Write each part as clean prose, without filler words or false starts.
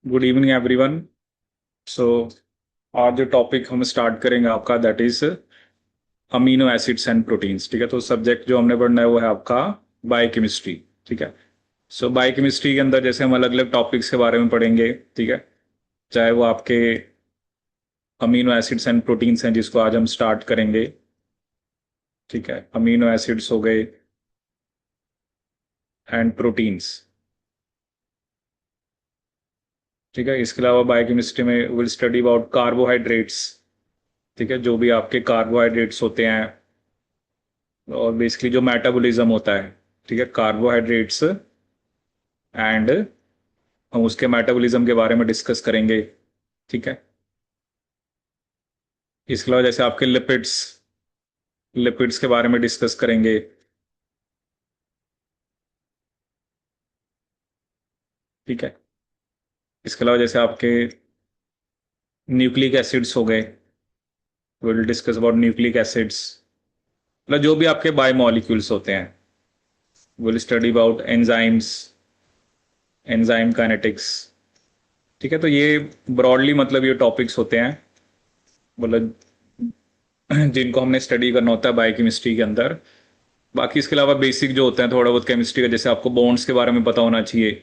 Good evening everyone. सो आज जो topic हम स्टार्ट करेंगे आपका that is amino acids and proteins. ठीक है, तो सब्जेक्ट जो हमने पढ़ना है वो है आपका बायोकेमिस्ट्री। ठीक है, सो बायोकेमिस्ट्री के अंदर जैसे हम अलग अलग टॉपिक्स के बारे में पढ़ेंगे। ठीक है, चाहे वो आपके अमीनो एसिड्स एंड प्रोटीन्स हैं जिसको आज हम स्टार्ट करेंगे। ठीक है, अमीनो एसिड्स हो गए एंड प्रोटीन्स। ठीक है, इसके अलावा बायोकेमिस्ट्री में विल स्टडी अबाउट कार्बोहाइड्रेट्स। ठीक है, जो भी आपके कार्बोहाइड्रेट्स होते हैं और बेसिकली जो मेटाबॉलिज्म होता है। ठीक है, कार्बोहाइड्रेट्स एंड हम उसके मेटाबॉलिज्म के बारे में डिस्कस करेंगे। ठीक है, इसके अलावा जैसे आपके लिपिड्स लिपिड्स के बारे में डिस्कस करेंगे। ठीक है, इसके अलावा जैसे आपके न्यूक्लिक एसिड्स हो गए, will discuss about nucleic acids. मतलब जो भी आपके बायोमॉलिक्यूल्स होते हैं, will study about enzymes, enzyme kinetics. ठीक है, तो ये ब्रॉडली मतलब ये टॉपिक्स होते हैं, मतलब जिनको हमने स्टडी करना होता है बायोकेमिस्ट्री के अंदर। बाकी इसके अलावा बेसिक जो होते हैं थोड़ा बहुत केमिस्ट्री का, जैसे आपको बॉन्ड्स के बारे में पता होना चाहिए।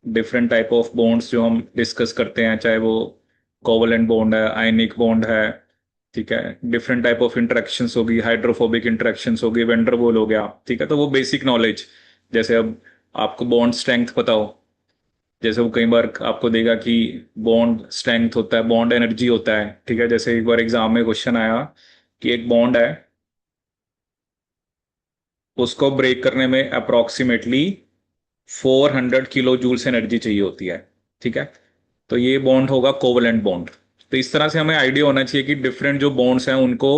डिफरेंट टाइप ऑफ बॉन्ड्स जो हम डिस्कस करते हैं, चाहे वो कोवलेंट बॉन्ड है, आयनिक बॉन्ड है। ठीक है, डिफरेंट टाइप ऑफ इंटरेक्शंस होगी, हाइड्रोफोबिक इंटरेक्शंस होगी, वेंडरवॉल हो गया। ठीक है, तो वो बेसिक नॉलेज। जैसे अब आपको बॉन्ड स्ट्रेंथ पता हो, जैसे वो कई बार आपको देगा कि बॉन्ड स्ट्रेंथ होता है, बॉन्ड एनर्जी होता है। ठीक है, जैसे एक बार एग्जाम में क्वेश्चन आया कि एक बॉन्ड है, उसको ब्रेक करने में अप्रोक्सीमेटली 400 किलो जूल्स एनर्जी चाहिए होती है। ठीक है, तो ये बॉन्ड होगा कोवलेंट बॉन्ड। तो इस तरह से हमें आइडिया होना चाहिए कि डिफरेंट जो बॉन्ड्स हैं उनको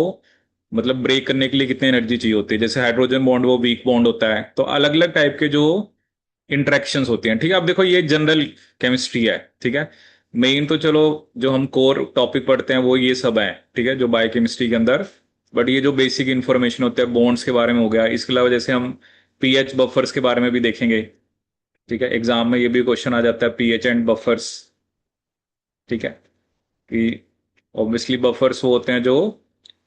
मतलब ब्रेक करने के लिए कितनी एनर्जी चाहिए होती है। जैसे हाइड्रोजन बॉन्ड वो वीक बॉन्ड होता है, तो अलग अलग टाइप के जो इंटरेक्शंस होती हैं। ठीक है, अब देखो ये जनरल केमिस्ट्री है। ठीक है, मेन तो चलो जो हम कोर टॉपिक पढ़ते हैं वो ये सब है। ठीक है, जो बायोकेमिस्ट्री के अंदर, बट ये जो बेसिक इंफॉर्मेशन होता है बॉन्ड्स के बारे में हो गया। इसके अलावा जैसे हम पीएच बफर्स के बारे में भी देखेंगे। ठीक है, एग्जाम में ये भी क्वेश्चन आ जाता है पीएच एंड बफर्स। ठीक है, कि ऑब्वियसली बफर्स वो होते हैं जो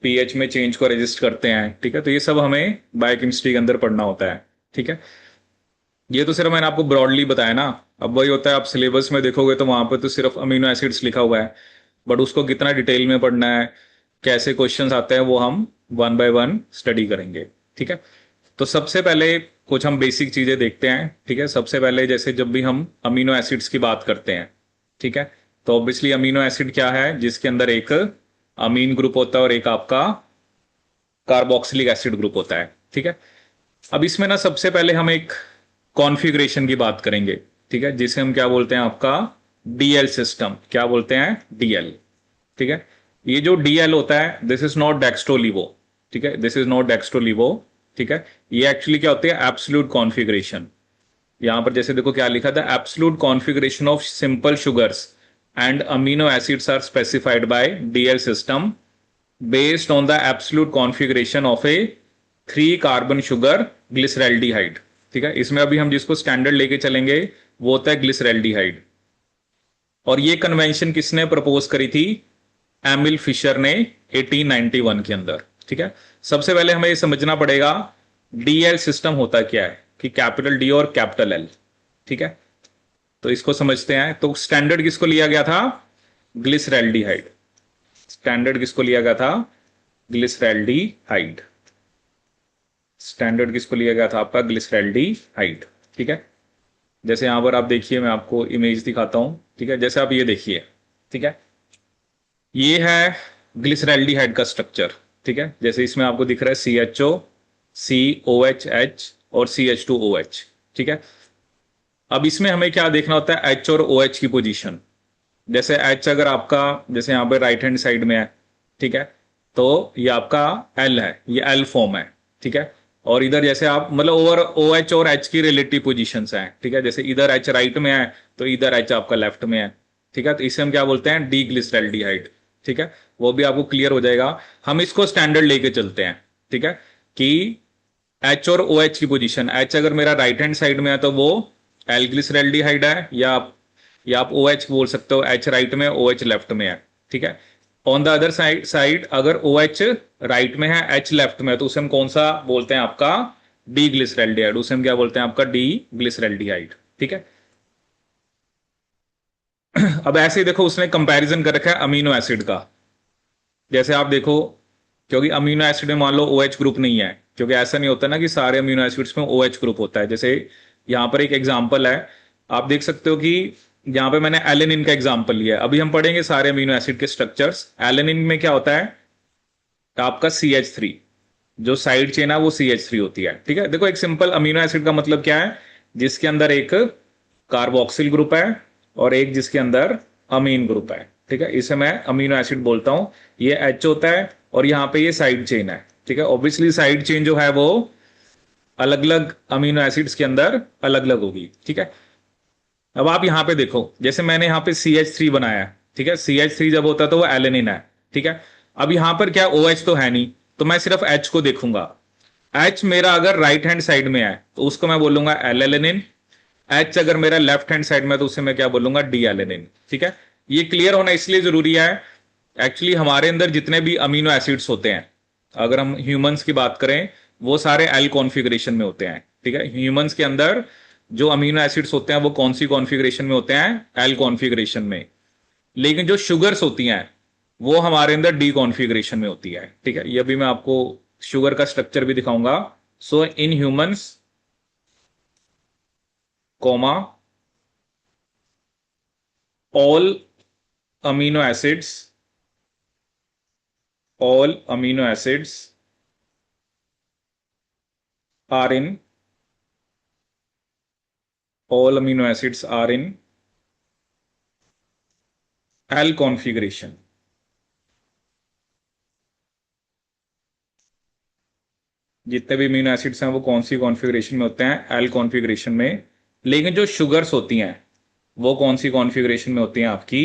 पीएच में चेंज को रेजिस्ट करते हैं। ठीक है, तो ये सब हमें बायोकेमिस्ट्री के अंदर पढ़ना होता है। ठीक है, ये तो सिर्फ मैंने आपको ब्रॉडली बताया ना। अब वही होता है, आप सिलेबस में देखोगे तो वहां पर तो सिर्फ अमीनो एसिड्स लिखा हुआ है, बट उसको कितना डिटेल में पढ़ना है, कैसे क्वेश्चंस आते हैं, वो हम वन बाय वन स्टडी करेंगे। ठीक है, तो सबसे पहले कुछ हम बेसिक चीजें देखते हैं। ठीक है, सबसे पहले जैसे जब भी हम अमीनो एसिड्स की बात करते हैं, ठीक है, तो ऑब्वियसली अमीनो एसिड क्या है, जिसके अंदर एक अमीन ग्रुप होता है और एक आपका कार्बोक्सिलिक एसिड ग्रुप होता है। ठीक है, अब इसमें ना सबसे पहले हम एक कॉन्फ़िगरेशन की बात करेंगे। ठीक है, जिसे हम क्या बोलते हैं, आपका डीएल सिस्टम। क्या बोलते हैं, डीएल। ठीक है, ये जो डीएल होता है, दिस इज नॉट डेक्स्ट्रोलिवो। ठीक है, दिस इज नॉट डेक्स्ट्रोलिवो। ठीक है, ये एक्चुअली क्या होती है, एब्सोल्यूट कॉन्फ़िगरेशन। यहां पर जैसे देखो क्या लिखा था, absolute configuration of simple sugars and amino acids are specified by DL system based on the absolute configuration of a 3 carbon sugar glyceraldehyde. ठीक है, इसमें अभी हम जिसको स्टैंडर्ड लेके चलेंगे वो होता है ग्लिसरैल्डिहाइड। और ये कन्वेंशन किसने प्रपोज करी थी, एमिल फिशर ने 1891 के अंदर। ठीक है, सबसे पहले हमें ये समझना पड़ेगा डीएल सिस्टम होता क्या है, कि कैपिटल डी और कैपिटल एल। ठीक है, तो इसको समझते हैं। तो स्टैंडर्ड किसको लिया गया था, ग्लिसरैल्डिहाइड। स्टैंडर्ड किसको लिया गया था, ग्लिसरैल्डिहाइड। स्टैंडर्ड किसको लिया गया था, आपका ग्लिसरैल्डिहाइड। ठीक है, जैसे यहां पर आप देखिए, मैं आपको इमेज दिखाता हूं। ठीक है, जैसे आप ये देखिए। ठीक है, ये है ग्लिसरैल्डिहाइड का स्ट्रक्चर। ठीक है, जैसे इसमें आपको दिख रहा है CHO, COH और CH2OH। ठीक है, अब इसमें हमें क्या देखना होता है, H और OH की पोजीशन। जैसे H अगर आपका जैसे यहाँ पे राइट हैंड साइड में है, ठीक है, तो ये आपका L है, ये L फॉर्म है। ठीक है, और इधर जैसे आप मतलब ओवर OH और H की रिलेटिव पोजीशंस हैं। ठीक है, जैसे इधर H राइट में है तो इधर H आपका लेफ्ट में है। ठीक है, तो इसे हम क्या बोलते हैं, डी ग्लिसरैल्डिहाइड। ठीक है, वो भी आपको क्लियर हो जाएगा। हम इसको स्टैंडर्ड लेके चलते हैं। ठीक है, कि H और OH की पोजीशन, H अगर मेरा राइट हैंड साइड में है तो वो एल ग्लिसरैल्डिहाइड है, या या आप ओ एच बोल सकते हो, एच राइट में ओ एच लेफ्ट में है, ठीक है। ऑन द अदर साइड अगर ओ एच राइट में है एच लेफ्ट में है तो उसे हम कौन सा बोलते हैं, आपका डी ग्लिसरल्डिहाइड, उसे हम क्या बोलते हैं, आपका डी ग्लिसरल्डिहाइड, ठीक है। अब ऐसे ही देखो उसने कंपैरिजन कर रखा है अमीनो एसिड का। जैसे आप देखो, क्योंकि अमीनो एसिड में मान लो ओ एच ग्रुप नहीं है, क्योंकि ऐसा नहीं होता ना कि सारे अमीनो एसिड्स में ओ एच ग्रुप होता है। जैसे यहां पर एक एग्जांपल है, आप देख सकते हो कि यहां पे मैंने एलेनिन का एग्जांपल लिया है। अभी हम पढ़ेंगे सारे अमीनो एसिड के स्ट्रक्चर्स। एलेनिन में क्या होता है, आपका सी एच थ्री, जो साइड चेन है वो सी एच थ्री होती है, ठीक है। देखो एक सिंपल अमीनो एसिड का मतलब क्या है, जिसके अंदर एक कार्बोक्सिल ग्रुप है और एक जिसके अंदर अमीन ग्रुप है, ठीक है, इसे मैं अमीनो एसिड बोलता हूं। ये एच होता है और यहां पे ये साइड चेन है, ठीक है। ऑब्वियसली साइड चेन जो है वो अलग अलग अमीनो एसिड्स के अंदर अलग अलग होगी, ठीक है। अब आप यहां पे देखो, जैसे मैंने यहां पे सी एच थ्री बनाया है, ठीक है, सी एच थ्री जब होता है तो वो एलेनिन है, ठीक है। अब यहां पर क्या ओ एच तो है नहीं, तो मैं सिर्फ एच को देखूंगा। एच मेरा अगर राइट हैंड साइड में है तो उसको मैं बोलूंगा एल एलेनिन। एच अगर मेरा लेफ्ट हैंड साइड में है तो उसे मैं क्या बोलूंगा, डी एलेनिन, ठीक है। ये क्लियर होना इसलिए जरूरी है, एक्चुअली हमारे अंदर जितने भी अमीनो एसिड्स होते हैं, अगर हम ह्यूमंस की बात करें, वो सारे एल कॉन्फ़िगरेशन में होते हैं, ठीक है। ह्यूमंस के अंदर जो अमीनो एसिड्स होते हैं वो कौन सी कॉन्फ़िगरेशन में होते हैं, एल कॉन्फ़िगरेशन में। लेकिन जो शुगर्स होती हैं वो हमारे अंदर डी कॉन्फ़िगरेशन में होती है, ठीक है। ये अभी मैं आपको शुगर का स्ट्रक्चर भी दिखाऊंगा। So in humans comma all amino acids all amino acids are in all amino acids are in L configuration। जितने भी अमीनो एसिड्स हैं वो कौन सी कॉन्फ़िगरेशन में होते हैं, एल कॉन्फ़िगरेशन में। लेकिन जो शुगर्स होती हैं वो कौन सी कॉन्फ़िगरेशन में होती हैं, आपकी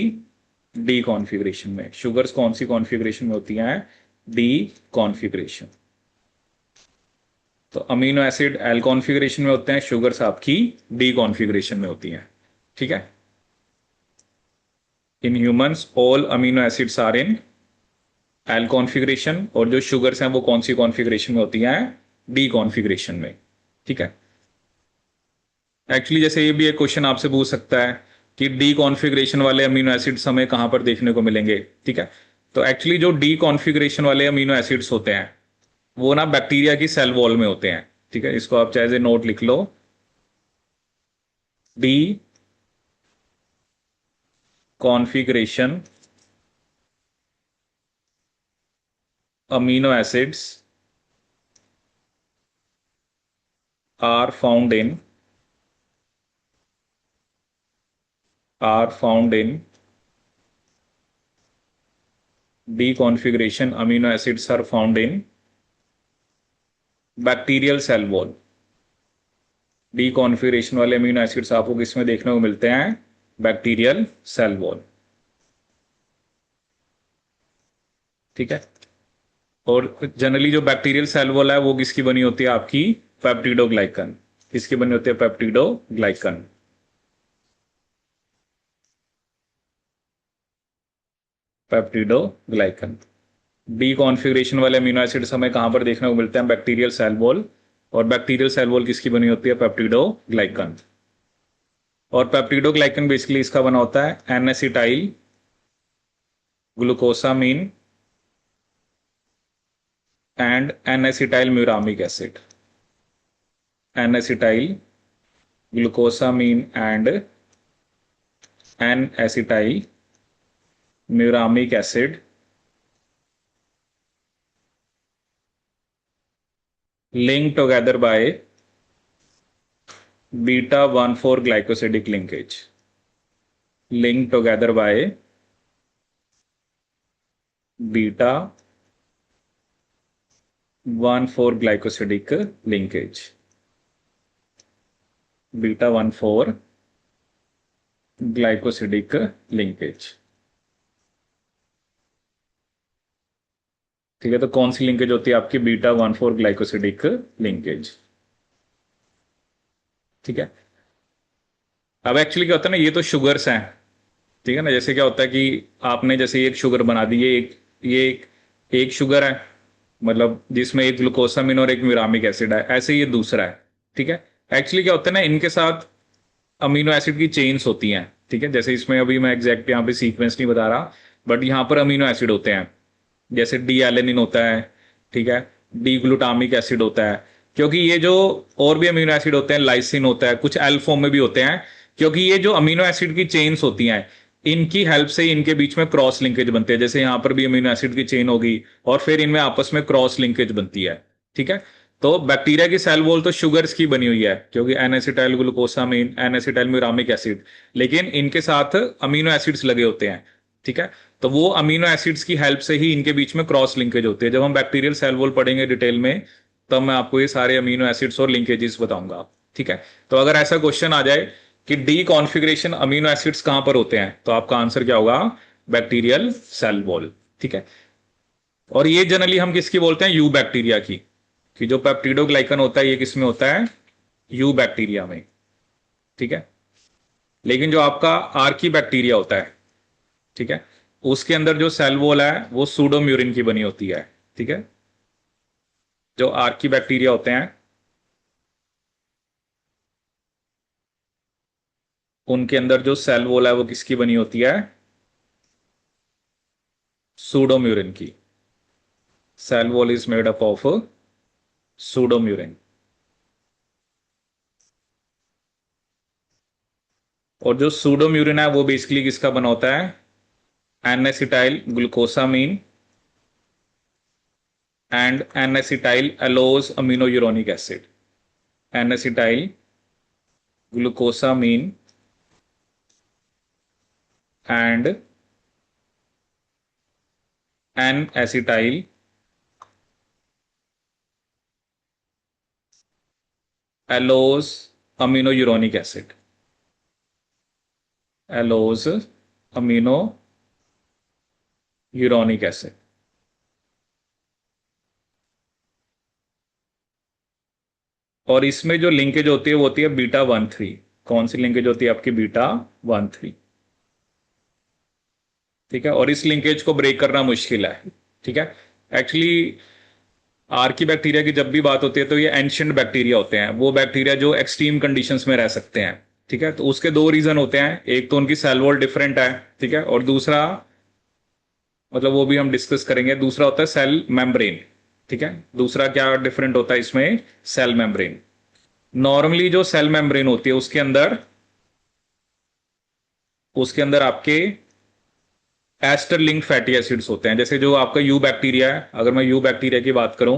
डी कॉन्फ़िगरेशन में। शुगर्स कौन सी कॉन्फ़िगरेशन में होती हैं, डी कॉन्फ़िगरेशन। तो अमीनो एसिड एल कॉन्फ़िगरेशन में होते हैं, शुगर्स आपकी डी कॉन्फ़िगरेशन में होती हैं, ठीक है। In humans all amino acids are in L configuration, और जो शुगर्स हैं वो कौन सी कॉन्फ़िगरेशन में होती हैं, डी कॉन्फ़िगरेशन में, ठीक है। एक्चुअली जैसे ये भी एक क्वेश्चन आपसे पूछ सकता है कि डी कॉन्फ़िगरेशन वाले अमीनो एसिड्स हमें कहां पर देखने को मिलेंगे, ठीक है। तो एक्चुअली जो डी कॉन्फ़िगरेशन वाले अमीनो एसिड्स होते हैं वो ना बैक्टीरिया की सेल वॉल में होते हैं, ठीक है। इसको आप चाहे नोट लिख लो, D configuration amino acids are found in are found in D configuration amino acids are found in bacterial cell wall. D configuration वाले अमीनो एसिड्स आपको किसमें देखने को मिलते हैं, बैक्टीरियल सेल वॉल, ठीक है। और जनरली जो बैक्टीरियल सेल वॉल है वो किसकी बनी होती है, आपकी पेप्टिडोग्लाइकन। किसकी बनी होती है, पेप्टिडोग्लाइकन, पेप्टिडोग्लाइकन। डी कॉन्फ़िगरेशन वाले अमीनो एसिड्स हमें कहां पर देखने को मिलते हैं, बैक्टीरियल सेल वॉल। और बैक्टीरियल सेल वॉल किसकी बनी होती है, पेप्टिडोग्लाइकन। और पेप्टिडोग्लाइकन बेसिकली इसका बना होता है N acetyl glucosamine and N acetyl muramic acid. N acetyl glucosamine and N acetyl muramic acid linked together by beta 1,4 glycosidic linkage, linked together by beta 1,4 glycosidic linkage, beta 1,4 glycosidic linkage, ठीक है। तो कौन सी linkage होती है आपकी, beta 1,4 glycosidic linkage, ठीक है। अब एक्चुअली क्या होता है ना, ये तो शुगर्स हैं, ठीक है ना। जैसे क्या होता है कि आपने जैसे एक शुगर बना दी, ये एक शुगर है, मतलब जिसमें एक ग्लूकोसामिन और एक म्यूरामिक एसिड है, ऐसे ये दूसरा है, ठीक है। एक्चुअली क्या होता है ना, इनके साथ अमीनो एसिड की चेन्स होती हैं, ठीक है। जैसे इसमें अभी मैं एग्जैक्ट यहाँ पे सीक्वेंस नहीं बता रहा, बट यहाँ पर अमीनो एसिड होते हैं, जैसे डी एलेनिन होता है, ठीक है, डी ग्लूटामिक एसिड होता है। क्योंकि ये जो और भी अमीनो एसिड होते हैं, लाइसिन होता है, कुछ एल फॉर्म में भी होते हैं, क्योंकि ये जो अमीनो एसिड की चेन्स होती हैं, इनकी हेल्प से इनके बीच में क्रॉस लिंकेज बनते हैं। जैसे यहाँ पर भी अमीनो एसिड की चेन होगी और फिर इनमें आपस में क्रॉस लिंकेज बनती है, ठीक है। तो बैक्टीरिया की सेल वॉल तो शुगर्स की बनी हुई है, क्योंकि N acetyl glucosamine, N acetyl muramic acid, लेकिन इनके साथ अमीनो एसिड्स लगे होते हैं, ठीक है। तो वो अमीनो एसिड्स की हेल्प से ही इनके बीच में क्रॉस लिंकेज होती है। जब हम बैक्टीरियल सेल वॉल पढ़ेंगे डिटेल में, तब मैं आपको ये सारे अमीनो एसिड्स और लिंकेजेस बताऊंगा, ठीक है। तो अगर ऐसा क्वेश्चन आ जाए कि डी कॉन्फ़िगरेशन अमीनो एसिड्स कहां पर होते हैं, तो आपका आंसर क्या होगा? बैक्टीरियल सेल वॉल, ठीक है। और ये जनरली हम किसकी बोलते हैं? यू बैक्टीरिया की, कि जो पेप्टिडोग्लाइकन होता है ये किस में होता है? यू बैक्टीरिया में, ठीक है। लेकिन जो आपका आर्की बैक्टीरिया होता है, ठीक है, उसके अंदर जो सेल वॉल है वो सूडोम्यूरिन की बनी होती है, ठीक है। जो आर्की बैक्टीरिया होते हैं उनके अंदर जो सेल वॉल है वो किसकी बनी होती है? सूडोम्यूरिन की। Cell wall is made up of pseudomurein. और जो सूडोम्यूरिन है वो बेसिकली किसका बना होता है? N acetyl glucosamine and N acetyl allose amino uronic acid. N acetyl glucosamine and N acetyl allose amino uronic acid. Allose amino uronic acid. और इसमें जो लिंकेज होती है वो होती है बीटा 1,3। कौन सी लिंकेज होती है आपकी? बीटा 1,3, ठीक है। और इस लिंकेज को ब्रेक करना मुश्किल है, ठीक है। एक्चुअली आर्की बैक्टीरिया की जब भी बात होती है तो ये एंशियंट बैक्टीरिया होते हैं, वो बैक्टीरिया जो एक्सट्रीम कंडीशंस में रह सकते हैं, ठीक है। तो उसके दो रीजन होते हैं, एक तो उनकी सेल वॉल डिफरेंट है, ठीक है, और दूसरा, मतलब वो भी हम डिस्कस करेंगे, दूसरा होता है सेल मेम्ब्रेन, ठीक है। दूसरा क्या डिफरेंट होता है इसमें? Cell membrane. नॉर्मली जो सेल मेम्ब्रेन होती है उसके अंदर आपके एस्टर लिंक फैटी एसिड्स होते हैं। जैसे जो आपका यू बैक्टीरिया है, अगर मैं यू बैक्टीरिया की बात करूं,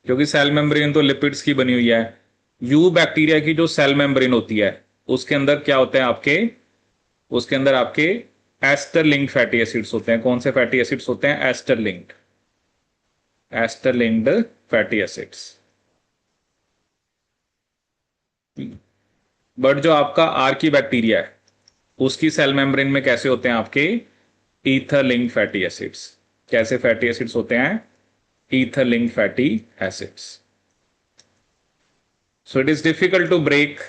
क्योंकि सेल मेम्ब्रेन तो लिपिड्स की बनी हुई है, यू बैक्टीरिया की जो सेल मेम्ब्रेन होती है उसके अंदर क्या होता है आपके? उसके अंदर आपके एस्टर लिंक्ड फैटी एसिड्स होते हैं। कौन से फैटी एसिड्स होते हैं? Ester linked, ester linked fatty acids. But जो आपका आर्की बैक्टीरिया है उसकी सेल मेम्ब्रेन में कैसे होते हैं आपके? Ether linked fatty acids. कैसे फैटी एसिड्स होते हैं? Ether linked fatty acids. So it is difficult to break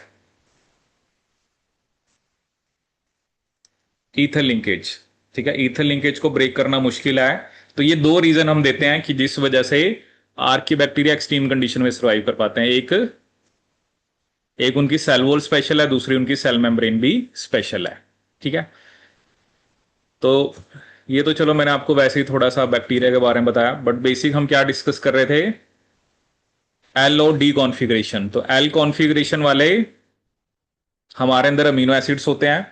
ether linkage, ठीक है। ईथर लिंकेज को ब्रेक करना मुश्किल है। तो ये दो रीजन हम देते हैं कि जिस वजह से आर्की बैक्टीरिया एक्सट्रीम कंडीशन में सर्वाइव कर पाते हैं। एक एक उनकी सेल वॉल स्पेशल है, दूसरी उनकी सेल मेम्ब्रेन भी स्पेशल है, ठीक है। तो ये तो चलो मैंने आपको वैसे ही थोड़ा सा बैक्टीरिया के बारे में बताया, बट बेसिक हम क्या डिस्कस कर रहे थे? एल और डी कॉन्फ़िगरेशन। तो एल कॉन्फ़िगरेशन वाले हमारे अंदर अमीनो एसिड्स होते हैं,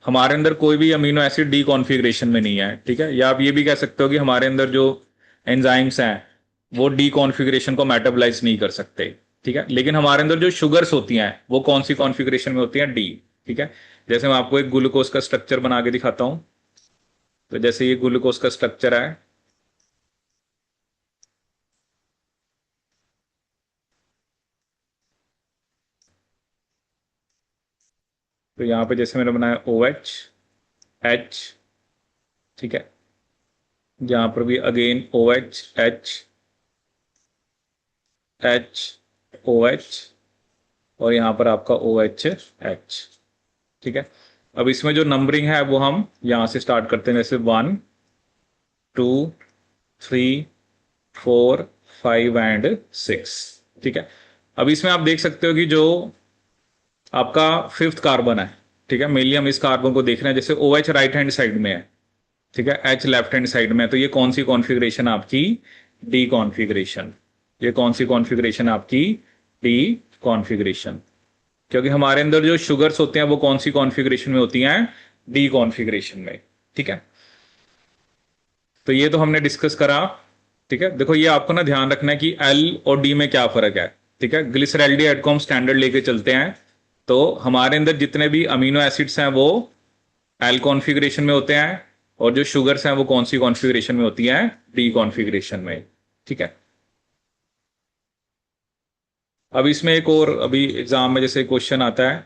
हमारे अंदर कोई भी अमीनो एसिड डी कॉन्फ़िगरेशन में नहीं है, ठीक है। या आप ये भी कह सकते हो कि हमारे अंदर जो एंजाइम्स हैं वो डी कॉन्फ़िगरेशन को मेटाबोलाइज नहीं कर सकते, ठीक है। लेकिन हमारे अंदर जो शुगर्स होती हैं वो कौन सी कॉन्फ़िगरेशन में होती हैं? डी, ठीक है। जैसे मैं आपको एक ग्लूकोज का स्ट्रक्चर बना के दिखाता हूं। तो जैसे ये ग्लूकोज का स्ट्रक्चर है, तो यहां पे जैसे मैंने बनाया ओ एच एच, ठीक है। यहां पर भी again O H H H O H, और यहां पर आपका ओ एच एच, ठीक है। अब इसमें जो नंबरिंग है वो हम यहां से स्टार्ट करते हैं, जैसे 1 2 3 4 5 एंड 6। ठीक है। अब इसमें आप देख सकते हो कि जो आपका फिफ्थ कार्बन है, ठीक है, मेनली हम इस कार्बन को देख रहे हैं, जैसे O H right hand side में है, ठीक है, एच लेफ्ट हैंड साइड में है, तो ये कौन सी कॉन्फ़िगरेशन आपकी? D configuration. ये कौन सी कॉन्फ़िगरेशन आपकी? D configuration. क्योंकि हमारे अंदर जो शुगर्स होते हैं वो कौन सी कॉन्फ़िगरेशन में होती हैं? डी कॉन्फ़िगरेशन में। ठीक है। तो ये तो हमने डिस्कस करा। ठीक है, देखो ये आपको ना ध्यान रखना है कि एल और डी में क्या फर्क है। ठीक है, ग्लिसरैल्डिहाइड को हम स्टैंडर्ड लेके चलते हैं, तो हमारे अंदर जितने भी अमीनो एसिड्स हैं वो एल कॉन्फ़िगरेशन में होते हैं, और जो शुगर्स हैं वो कौन सी कॉन्फ़िगरेशन में होती हैं? डी कॉन्फ़िगरेशन में। ठीक है। अब इसमें एक और अभी एग्जाम में जैसे क्वेश्चन आता है,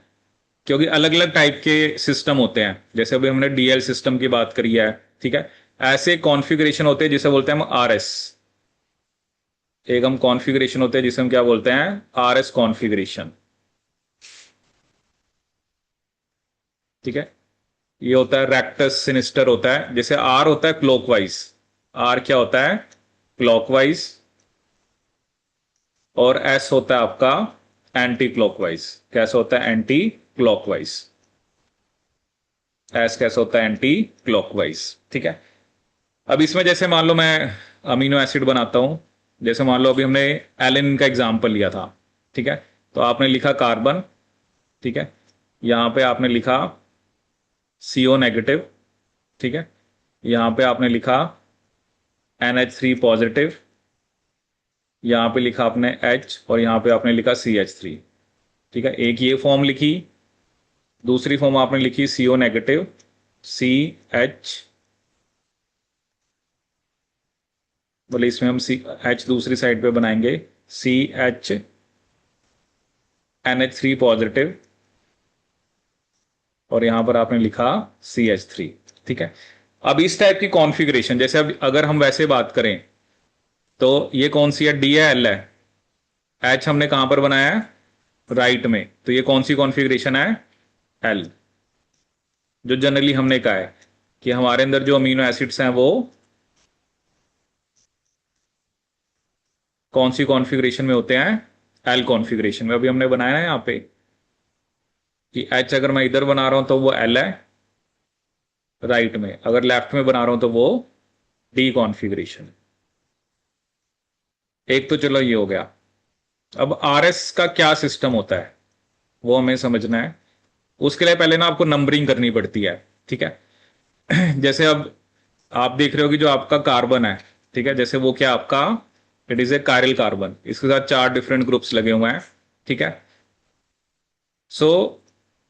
क्योंकि अलग अलग टाइप के सिस्टम होते हैं, जैसे अभी हमने डीएल सिस्टम की बात करी है। ठीक है, ऐसे कॉन्फ़िगरेशन होते हैं जिसे बोलते हैं हम आरएस। एक हम कॉन्फ़िगरेशन होते हैं जिसे हम क्या बोलते हैं? RS configuration. ठीक है, ये होता है रेक्टस सिनिस्टर होता है, जैसे आर होता है क्लॉकवाइज। आर क्या होता है? क्लॉकवाइज। और एस होता है आपका एंटी क्लॉकवाइज। कैसा होता है? Anti clockwise. एस कैसा होता है? Anti clockwise. ठीक है। अब इसमें जैसे मान लो मैं अमीनो एसिड बनाता हूं, जैसे मान लो अभी हमने एलिन का एग्जाम्पल लिया था। ठीक है, तो आपने लिखा कार्बन, ठीक है, यहां पे आपने लिखा CO नेगेटिव, ठीक है, यहां पे आपने लिखा NH3 पॉजिटिव, यहां पे लिखा आपने H, और यहां पे आपने लिखा CH3। ठीक है, एक ये फॉर्म लिखी, दूसरी फॉर्म आपने लिखी CO नेगेटिव CH, बोले इसमें हम H दूसरी साइड पे बनाएंगे CH NH3 पॉजिटिव, और यहां पर आपने लिखा CH3। ठीक है। अब इस टाइप की कॉन्फ़िगरेशन, जैसे अब अगर हम वैसे बात करें तो ये कौन सी है? डी है, एल है? एच हमने कहां पर बनाया है? राइट में, तो ये कौन सी कॉन्फ़िगरेशन है? एल। जो जनरली हमने कहा है कि हमारे अंदर जो अमीनो एसिड्स हैं वो कौन सी कॉन्फ़िगरेशन में होते हैं? एल कॉन्फ़िगरेशन में। अभी हमने बनाया है यहां पे कि एच अगर मैं इधर बना रहा हूं तो वो एल है राइट में, अगर लेफ्ट में बना रहा हूं तो वो डी कॉन्फ़िगरेशन। एक तो चलो ये हो गया। अब आरएस का क्या सिस्टम होता है वो हमें समझना है। उसके लिए पहले ना आपको नंबरिंग करनी पड़ती है। ठीक है। जैसे अब आप देख रहे हो कि जो आपका कार्बन है, ठीक है, जैसे वो क्या आपका? It is a chiral carbon, इसके साथ 4 डिफरेंट ग्रुप्स लगे हुए हैं। ठीक है। सो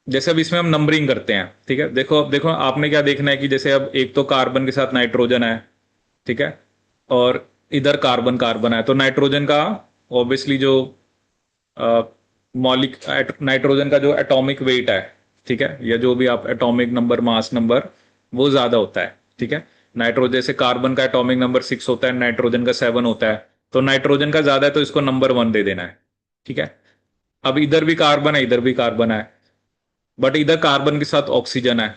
जैसे अब इसमें हम नंबरिंग करते हैं, ठीक है, देखो अब देखो आपने क्या देखना है कि जैसे अब एक तो कार्बन के साथ नाइट्रोजन है, ठीक है, और इधर कार्बन कार्बन है, तो नाइट्रोजन का ऑब्वियसली जो मॉलिक नाइट्रोजन का जो एटॉमिक वेट है, ठीक है, या जो भी आप एटॉमिक नंबर मास नंबर, वो ज्यादा होता है। ठीक है, नाइट्रोजन से कार्बन का एटॉमिक नंबर 6 होता है, नाइट्रोजन का 7 होता है, तो नाइट्रोजन का ज्यादा है तो इसको नंबर 1 दे देना है। ठीक है। अब इधर भी कार्बन है, इधर भी कार्बन है, बट इधर कार्बन के साथ ऑक्सीजन है,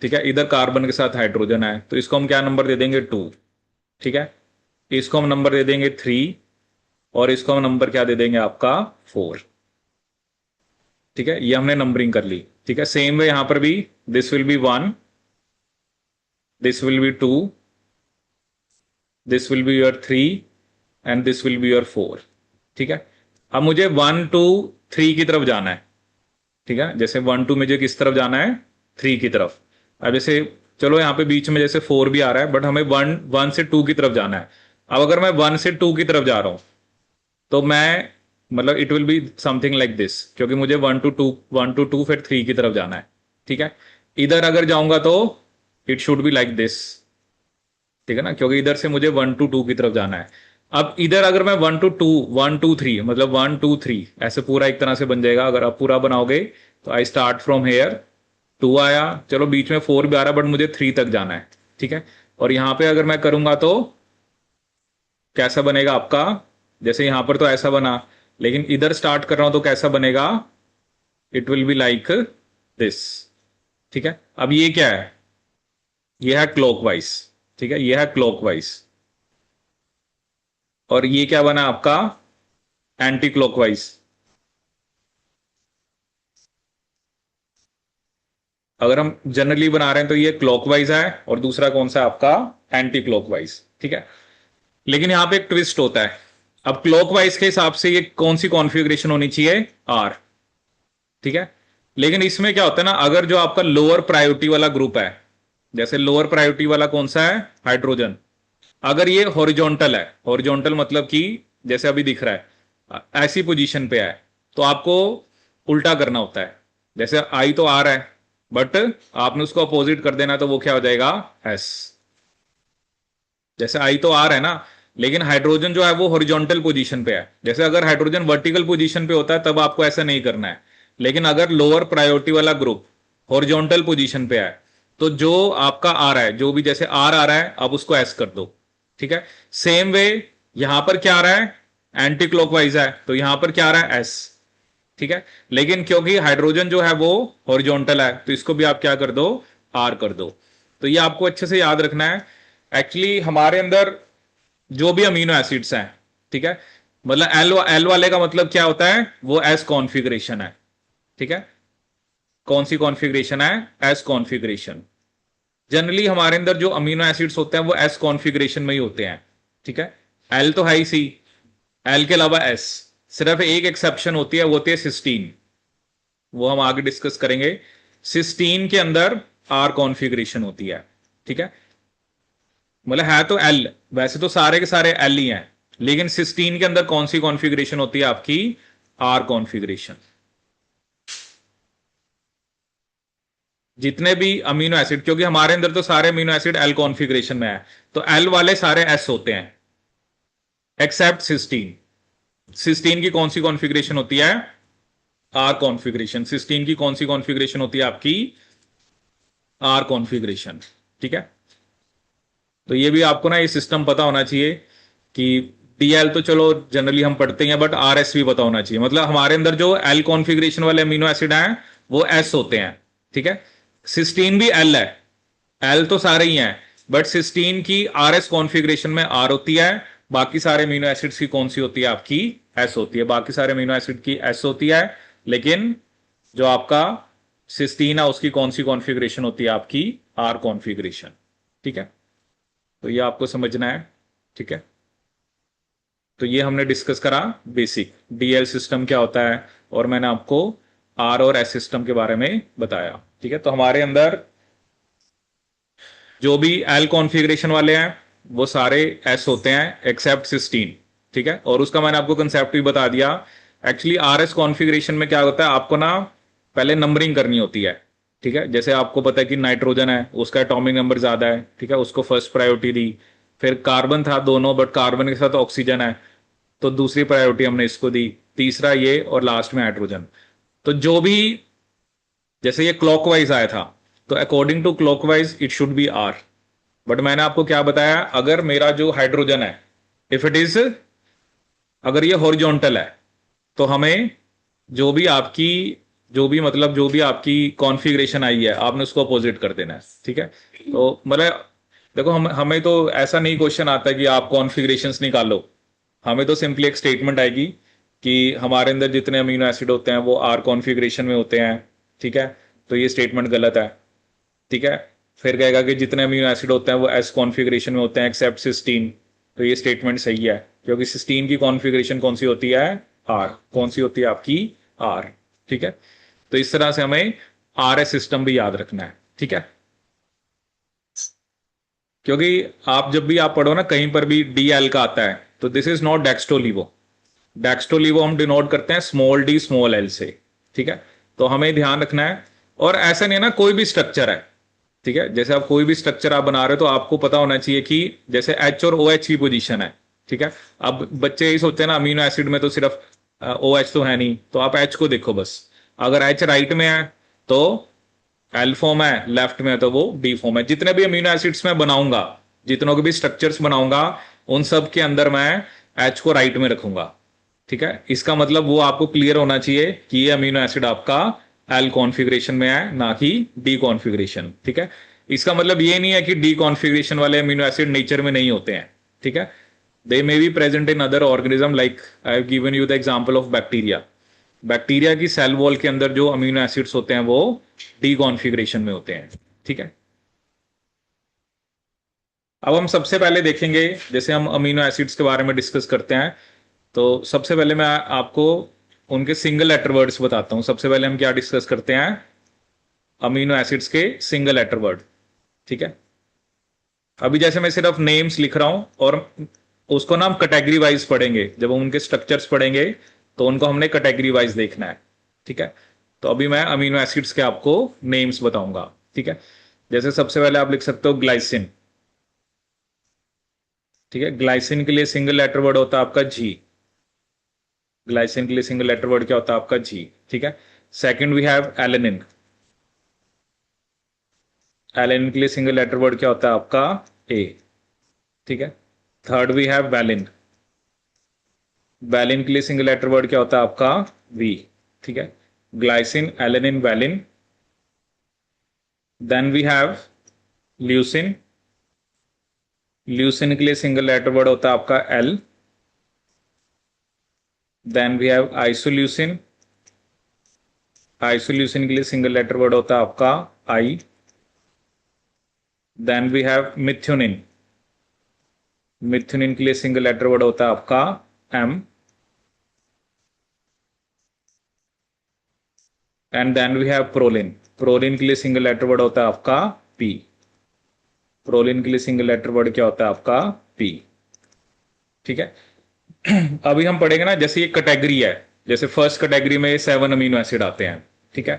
ठीक है, इधर कार्बन के साथ हाइड्रोजन है, तो इसको हम क्या नंबर दे देंगे? 2। ठीक है, इसको हम नंबर दे देंगे 3, और इसको हम नंबर क्या दे देंगे? आपका 4। ठीक है, ये हमने नंबरिंग कर ली। ठीक है, सेम वे यहां पर भी this will be 1, this will be 2, this will be your 3, and this will be your 4। ठीक है। अब मुझे 1 2 3 की तरफ जाना है। ठीक है, जैसे 1 2 मुझे किस तरफ जाना है? 3 की तरफ। अब जैसे चलो यहां पे बीच में जैसे 4 भी आ रहा है, बट हमें 1 से 2 की तरफ जाना है। अब अगर मैं 1 से 2 की तरफ जा रहा हूं तो मैं मतलब it will be something like this, क्योंकि मुझे 1 to 2 फिर 3 की तरफ जाना है। ठीक है, इधर अगर जाऊंगा तो it should be like this. ठीक है ना, क्योंकि इधर से मुझे 1 to 2 की तरफ जाना है। अब इधर अगर मैं 1 to 2 1 2 3 मतलब 1 2 3 ऐसे पूरा एक तरह से बन जाएगा। अगर आप पूरा बनाओगे तो आई स्टार्ट फ्रॉम हेयर, 2 आया, चलो बीच में 4 भी आ रहा है, बट मुझे 3 तक जाना है। ठीक है, और यहां पे अगर मैं करूंगा तो कैसा बनेगा आपका? जैसे यहां पर तो ऐसा बना, लेकिन इधर स्टार्ट कर रहा हूं तो कैसा बनेगा? It will be like this. ठीक है, अब ये क्या है, ये है क्लॉकवाइज। ठीक है, ये है क्लॉकवाइज। और ये क्या बना आपका, एंटी क्लॉकवाइज। अगर हम जनरली बना रहे हैं तो ये क्लॉकवाइज है, और दूसरा कौन सा आपका, एंटी क्लॉकवाइज। ठीक है, लेकिन यहां पे एक ट्विस्ट होता है। अब क्लॉकवाइज के हिसाब से ये कौन सी कॉन्फ़िगरेशन होनी चाहिए, आर। ठीक है, लेकिन इसमें क्या होता है ना, अगर जो आपका लोअर प्रायोरिटी वाला ग्रुप है, जैसे लोअर प्रायोरिटी वाला कौन सा है, हाइड्रोजन, अगर ये हॉरिजॉन्टल है, हॉरिजॉन्टल मतलब कि जैसे अभी दिख रहा है ऐसी पोजीशन पे है, तो आपको उल्टा करना होता है। जैसे आई तो आर है, बट आपने उसको अपोजिट कर देना, तो वो क्या हो जाएगा, एस। जैसे आई तो आर है ना, लेकिन हाइड्रोजन जो है वो हॉरिजॉन्टल पोजीशन पे है। जैसे अगर हाइड्रोजन वर्टिकल पोजीशन पे होता है तब आपको ऐसा नहीं करना है, लेकिन अगर लोअर प्रायोरिटी वाला ग्रुप हॉरिजॉन्टल पोजीशन पे है, तो जो आपका आ रहा है, जो भी जैसे आर आ रहा है, अब उसको एस कर दो। ठीक है, सेम वे यहां पर क्या आ रहा है, एंटी क्लॉकवाइज है, तो यहां पर क्या आ रहा है, एस। ठीक है, लेकिन क्योंकि हाइड्रोजन जो है वो हॉरिजॉन्टल है, तो इसको भी आप क्या कर दो, आर कर दो। तो ये आपको अच्छे से याद रखना है। एक्चुअली हमारे अंदर जो भी अमीनो एसिड्स हैं, ठीक है, मतलब एल एल वाले का मतलब क्या होता है, वो एस कॉन्फ़िगरेशन है। ठीक है, कौन सी कॉन्फ़िगरेशन है, एस कॉन्फ़िगरेशन। जनरली हमारे अंदर जो अमीनो एसिड्स होते हैं वो एस कॉन्फ़िगरेशन में ही होते हैं। ठीक है, एल तो है ही सी, एल के अलावा एस। सिर्फ एक एक्सेप्शन होती है, वो होती है सिस्टीन, वो हम आगे डिस्कस करेंगे। सिस्टीन के अंदर आर कॉन्फ़िगरेशन होती है। ठीक है, मतलब है तो एल, वैसे तो सारे के सारे एल ही हैं, लेकिन सिस्टीन के अंदर कौन सी कॉन्फ़िगरेशन होती है आपकी, आर कॉन्फ़िगरेशन। जितने भी अमीनो एसिड, क्योंकि हमारे अंदर तो सारे अमीनो एसिड एल कॉन्फ़िगरेशन में है, तो एल वाले सारे एस होते हैं, एक्सेप्ट सिस्टीन। सिस्टीन की कौन सी कॉन्फ़िगरेशन होती है, आर कॉन्फ़िगरेशन। सिस्टीन की कौन सी कॉन्फ़िगरेशन होती है आपकी, आर कॉन्फ़िगरेशन। ठीक है, तो ये भी आपको ना ये सिस्टम पता होना चाहिए कि डीएल तो चलो जनरली हम पढ़ते हैं, बट आरएस भी पता होना चाहिए। मतलब हमारे अंदर जो एल कॉन्फ़िगरेशन वाले अमीनो एसिड हैं वो एस होते हैं। ठीक है, सिस्टीन भी एल है, एल तो सारे ही हैं, बट सिस्टीन की आरएस कॉन्फ़िगरेशन में आर होती है। बाकी सारे अमीनो एसिड्स की कौन सी होती है आपकी, एस होती है। बाकी सारे अमीनो एसिड की एस होती है, लेकिन जो आपका सिस्टीन है उसकी कौन सी कॉन्फ़िगरेशन होती है आपकी, आर कॉन्फ़िगरेशन। ठीक है, तो ये आपको समझना है। ठीक है, तो ये हमने डिस्कस करा बेसिक डीएल सिस्टम क्या होता है, और मैंने आपको आर और एस सिस्टम के बारे में बताया। ठीक है, तो हमारे अंदर जो भी एल कॉन्फ़िगरेशन वाले हैं वो सारे एस होते हैं एक्सेप्ट सिस्टीन। ठीक है, और उसका मैंने आपको कंसेप्ट भी बता दिया। एक्चुअली आर एस कॉन्फ़िगरेशन में क्या होता है, आपको ना पहले नंबरिंग करनी होती है। ठीक है, जैसे आपको पता है कि नाइट्रोजन है, उसका एटॉमिक नंबर ज्यादा है, ठीक है, उसको फर्स्ट प्रायोरिटी दी। फिर कार्बन था दोनों, बट कार्बन के साथ ऑक्सीजन है, तो दूसरी प्रायोरिटी हमने इसको दी। तीसरा ये, और लास्ट में हाइड्रोजन। तो जो भी, जैसे ये क्लॉकवाइज आया था, तो according to clockwise it should be R. But मैंने आपको क्या बताया, अगर मेरा जो हाइड्रोजन है, इफ इट इज, अगर ये हॉरिजॉन्टल है, तो हमें जो भी आपकी, जो भी मतलब जो भी आपकी कॉन्फ़िगरेशन आई है, आपने उसको अपोजिट कर देना है। ठीक है, तो मतलब देखो, हमें तो ऐसा नहीं क्वेश्चन आता कि आप कॉन्फ़िगरेशंस निकालो। हमें तो सिंपली एक स्टेटमेंट आएगी कि हमारे अंदर जितने अमीनो एसिड होते हैं वो आर कॉन्फ़िगरेशन में होते हैं। ठीक है, तो ये स्टेटमेंट गलत है। ठीक है, फिर कहेगा कि जितने अमीनो एसिड होते हैं वो एस कॉन्फ़िगरेशन में होते हैं एक्सेप्ट सिस्टीन, तो ये स्टेटमेंट सही है, क्योंकि सिस्टीन की कॉन्फ़िगरेशन कौन सी होती है, आर। कौन सी होती है आपकी, आर। ठीक है, तो इस तरह से हमें आर एस सिस्टम भी याद रखना है। ठीक है, क्योंकि आप जब भी आप पढ़ो ना कहीं पर भी डी एल का आता है, तो दिस इज नॉट डेक्स्टोलीवो। डेक्स्टोलीवो हम डिनोट करते हैं स्मॉल डी स्मॉल एल से। ठीक है, तो हमें ध्यान रखना है। और ऐसा नहीं है ना, कोई भी स्ट्रक्चर है, ठीक है, जैसे आप कोई भी स्ट्रक्चर आप बना रहे हो तो आपको पता होना चाहिए कि जैसे एच और ओ एच की पोजीशन है। ठीक है, अब बच्चे यही सोचते हैं ना, अमीनो एसिड में तो सिर्फ ओ एच तो है नहीं, तो आप एच को देखो बस। अगर एच राइट में है तो एल फॉर्म है, लेफ्ट में है तो वो डी फॉर्म है। जितने भी अमीनो एसिड्स मैं बनाऊंगा, जितनों के भी स्ट्रक्चर्स बनाऊंगा, उन सब के अंदर मैं एच को राइट में रखूंगा। ठीक है, इसका मतलब वो आपको क्लियर होना चाहिए कि ये अमीनो एसिड आपका एल कॉन्फ़िगरेशन में आए, ना कि डी कॉन्फ़िगरेशन। ठीक है, इसका मतलब ये नहीं है कि डी कॉन्फ़िगरेशन वाले अमीनो एसिड नेचर में नहीं होते हैं। ठीक है, they may be present in other organism, like I have given you the example of bacteria. Bacteria की सेल वॉल के अंदर जो अमीनो एसिड्स होते हैं वो डी कॉन्फ़िगरेशन में होते हैं। ठीक है, अब हम सबसे पहले देखेंगे, जैसे हम अमीनो एसिड्स के बारे में डिस्कस करते हैं, तो सबसे पहले मैं आपको उनके सिंगल लेटर वर्ड्स बताता हूं। सबसे पहले हम क्या डिस्कस करते हैं, अमीनो एसिड्स के सिंगल लेटर वर्ड। ठीक है, अभी जैसे मैं सिर्फ नेम्स लिख रहा हूं और उसको ना हम कैटेगरी वाइज पढ़ेंगे, जब हम उनके स्ट्रक्चर्स पढ़ेंगे तो उनको हमने कैटेगरी वाइज देखना है। ठीक है, तो अभी मैं अमीनो एसिड्स के आपको नेम्स बताऊंगा। ठीक है, जैसे सबसे पहले आप लिख सकते हो ग्लाइसिन। ठीक है, ग्लाइसिन के लिए सिंगल लेटर वर्ड होता है आपका जी। ग्लाइसिन के लिए सिंगल लेटर वर्ड क्या होता है आपका जी। ठीक है, second we have alanine. Alanine के लिए सिंगल लेटर वर्ड क्या होता है आपका ए। ठीक है, third we have valine. Valine के लिए सिंगल लेटर वर्ड क्या होता है आपका वी। ठीक है, glycine, alanine, valine. Then we have leucine. Leucine के लिए सिंगल लेटर वर्ड होता है आपका L. Then we have isoleucine. Isoleucine के लिए सिंगल लेटर वर्ड होता है आपका I. Then we have methionine. Methionine के लिए सिंगल लेटर वर्ड होता है आपका M. And then we have proline. Proline के लिए सिंगल लेटर वर्ड होता है आपका पी। प्रोलिन के लिए सिंगल लेटर वर्ड क्या होता है आपका पी। ठीक है, अभी हम पढ़ेंगे ना, जैसे ये कैटेगरी है, जैसे फर्स्ट कैटेगरी में 7 अमीनो एसिड आते हैं। ठीक है,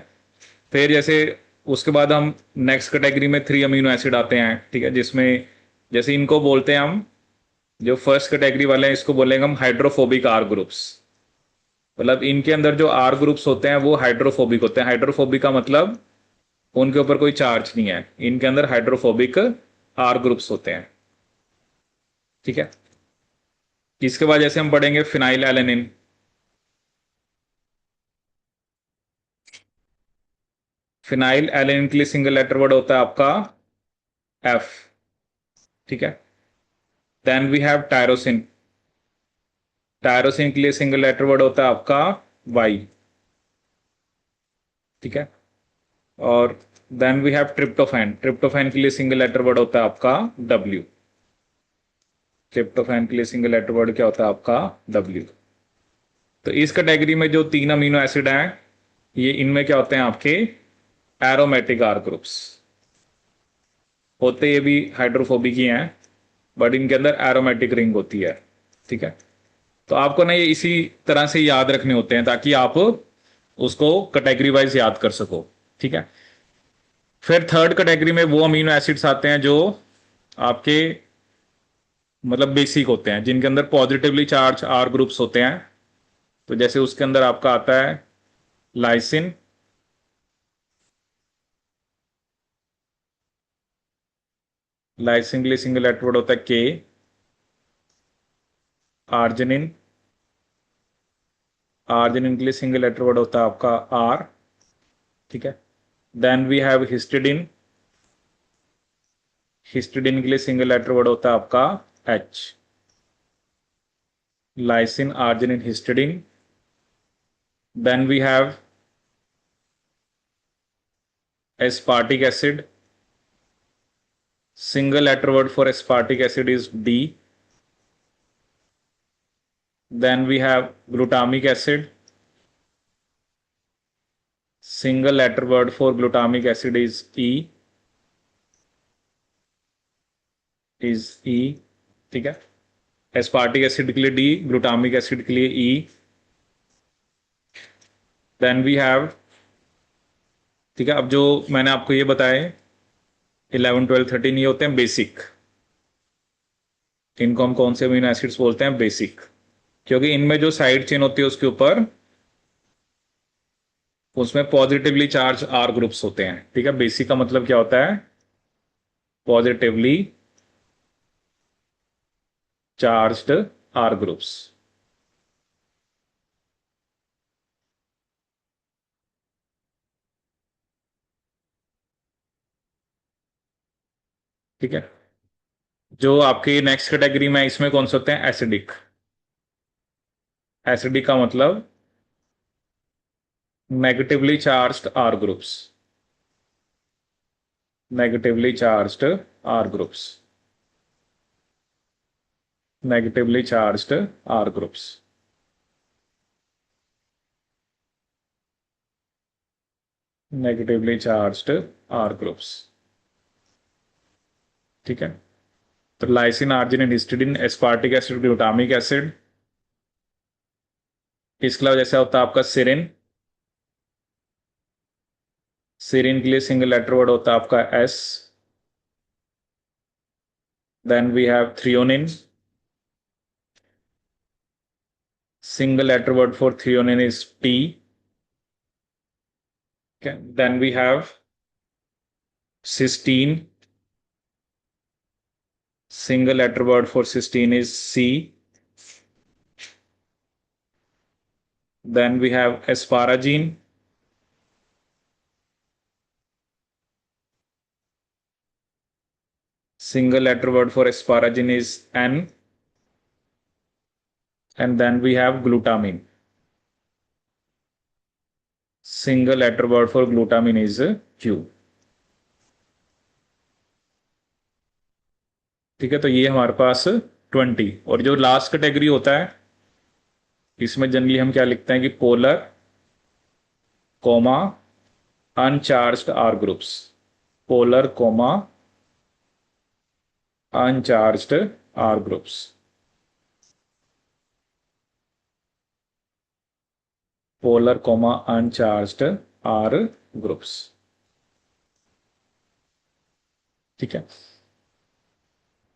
फिर जैसे उसके बाद हम नेक्स्ट कैटेगरी में 3 अमीनो एसिड आते हैं। ठीक है, जिसमें जैसे इनको बोलते हैं हम, जो फर्स्ट कैटेगरी वाले हैं इसको बोलेंगे हम हाइड्रोफोबिक आर ग्रुप्स। मतलब इनके अंदर जो आर ग्रुप्स होते हैं वो हाइड्रोफोबिक होते हैं। हाइड्रोफोबिक का मतलब उनके ऊपर कोई चार्ज नहीं है, इनके अंदर हाइड्रोफोबिक आर ग्रुप्स होते हैं। ठीक है, इसके बाद जैसे हम पढ़ेंगे फिनाइल एलेनिन। फिनाइल एलेनिन के लिए सिंगल लेटर वर्ड होता है आपका एफ। ठीक है, then we have tyrosine. Tyrosine के लिए सिंगल लेटर वर्ड होता है आपका वाई। ठीक है, और then we have tryptophan. Tryptophan के लिए सिंगल लेटर वर्ड होता है आपका डब्ल्यू। ट्रिप्टोफैन के लिए सिंगल लेटर वर्ड क्या होता है आपका डब्ल्यू। तो इस कैटेगरी में जो 3 अमीनो एसिड हैं, ये इनमें क्या होते हैं आपके एरोमेटिक आर ग्रुप्स होते। ये भी हाइड्रोफोबिक ही हैं, बट इनके अंदर एरोमेटिक रिंग होती है। ठीक है, तो आपको ना ये इसी तरह से याद रखने होते हैं ताकि आप उसको कैटेगरी वाइज याद कर सको। ठीक है, फिर थर्ड कैटेगरी में वो अमीनो एसिड्स आते हैं जो आपके मतलब बेसिक होते हैं, जिनके अंदर पॉजिटिवली चार्ज आर ग्रुप्स होते हैं। तो जैसे उसके अंदर आपका आता है लाइसिन। लाइसिन के लिए सिंगल लेटर वर्ड होता है के। आर्जिनिन। आर्जिनिन के लिए सिंगल लेटर वर्ड होता है आपका आर। ठीक है, then we have histidine. Histidine के लिए सिंगल लेटर वर्ड होता है आपका H. Lysine, arginine, histidine. Then we have aspartic acid. Single letter word for aspartic acid is D. Then we have glutamic acid. Single letter word for glutamic acid is E. Is E. ठीक है, aspartic acid के लिए D, glutamic acid के लिए ई। Then we have, ठीक है, अब जो मैंने आपको ये बताए 11, 12, 13, ये होते हैं बेसिक। इनको हम कौन से अमीनो एसिड्स बोलते हैं, बेसिक, क्योंकि इनमें जो साइड चेन होती है उसके ऊपर उसमें पॉजिटिवली चार्ज आर ग्रुप्स होते हैं। ठीक है, बेसिक का मतलब क्या होता है, पॉजिटिवली चार्ज्ड आर ग्रुप्स। ठीक है। जो आपकी नेक्स्ट कैटेगरी में इसमें कौन से होते हैं? एसिडिक। एसिडिक का मतलब negatively charged R groups. Negatively charged R groups. Negatively charged R groups. Negatively charged R groups. ठीक है। तो lysine, arginine, histidine, aspartic acid, glutamic acid. इसके अलावा जैसे होता है आपका सिरिन। सिरिन के लिए सिंगल लेटर वर्ड होता है आपका S. Then we have threonine. Single letter word for threonine is T. Okay. Then we have cysteine. Single letter word for cysteine is C. Then we have asparagine. Single letter word for asparagine is N. And then we have glutamine. Single letter word for glutamine is Q. ठीक है। तो ये हमारे पास 20। और जो last category होता है इसमें जनरली हम क्या लिखते हैं कि polar comma uncharged R groups. Polar comma uncharged R groups. Polar comma uncharged R groups. ठीक है।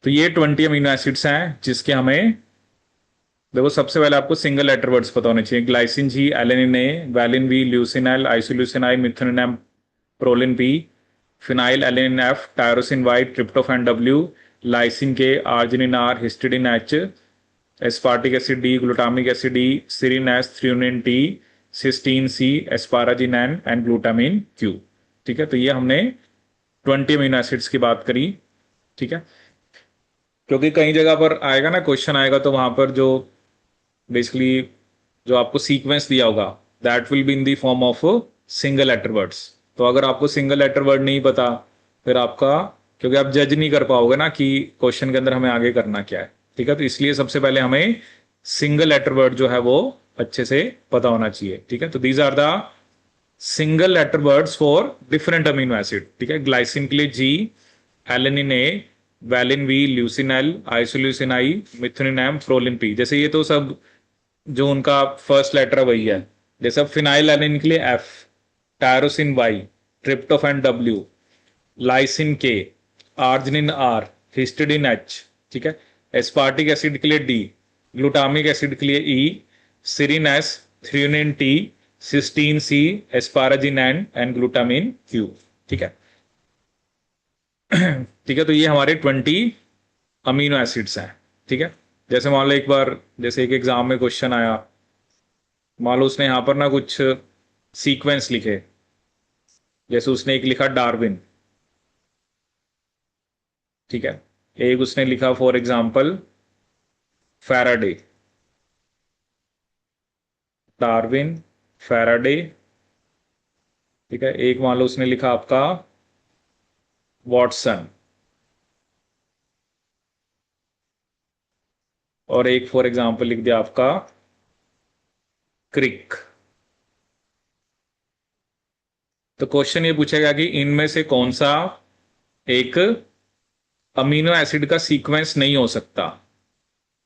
तो ये 20 अमीनो एसिड्स हैं जिसके हमें, देखो सबसे पहले आपको सिंगल लेटर वर्ड्स पता होने चाहिए। Glycine G, alanine A, valine V, leucine L, isoleucine I, methionine M, proline P, phenylalanine F, tyrosine Y, tryptophan W, lysine K, arginine R, histidine H, aspartic acid D, glutamic acid D, serine S, threonine T, cysteine C, asparagine N and glutamine Q. ठीक है। तो ये हमने 20 amino acids की बात करी। ठीक है। क्योंकि कई जगह पर आएगा ना, क्वेश्चन आएगा तो वहां पर जो बेसिकली जो आपको सीक्वेंस दिया होगा that will be in the form of single letter words. तो अगर आपको सिंगल लेटर वर्ड नहीं पता फिर आपका, क्योंकि आप जज नहीं कर पाओगे ना कि क्वेश्चन के अंदर हमें आगे करना क्या है। ठीक है। तो इसलिए सबसे पहले हमें सिंगल लेटर वर्ड जो है वो अच्छे से पता होना चाहिए। ठीक है। तो these are the single letter words for different amino acid. ठीक है। ग्लाइसिन के लिए G, alanine A, valine V, leucine L, isoleucine I, methionine M, proline P. जैसे ये तो सब जो उनका फर्स्ट लेटर है वही है। जैसे फिनाइल एलिन के लिए F, tyrosine Y, tryptophan W, lysine K, arginine R, histidine H. ठीक है। एस्पार्टिक एसिड के लिए डी, ग्लूटामिक एसिड के लिए E, serine S, threonine T, cysteine C, asparagine and glutamine Q. ठीक है। ठीक है। तो ये हमारे 20 अमीनो एसिड्स हैं। ठीक है। जैसे मान लो एक बार, जैसे एक एग्जाम में क्वेश्चन आया, मान लो उसने यहां पर ना कुछ सीक्वेंस लिखे। जैसे उसने एक लिखा डार्विन। ठीक है। एक उसने लिखा for example Faraday. Darwin, Faraday. ठीक है। एक मान लो उसने लिखा आपका वॉटसन। और एक फॉर एग्जाम्पल लिख दिया आपका क्रिक। तो क्वेश्चन ये पूछेगा कि इनमें से कौन सा एक अमीनो एसिड का सीक्वेंस नहीं हो सकता।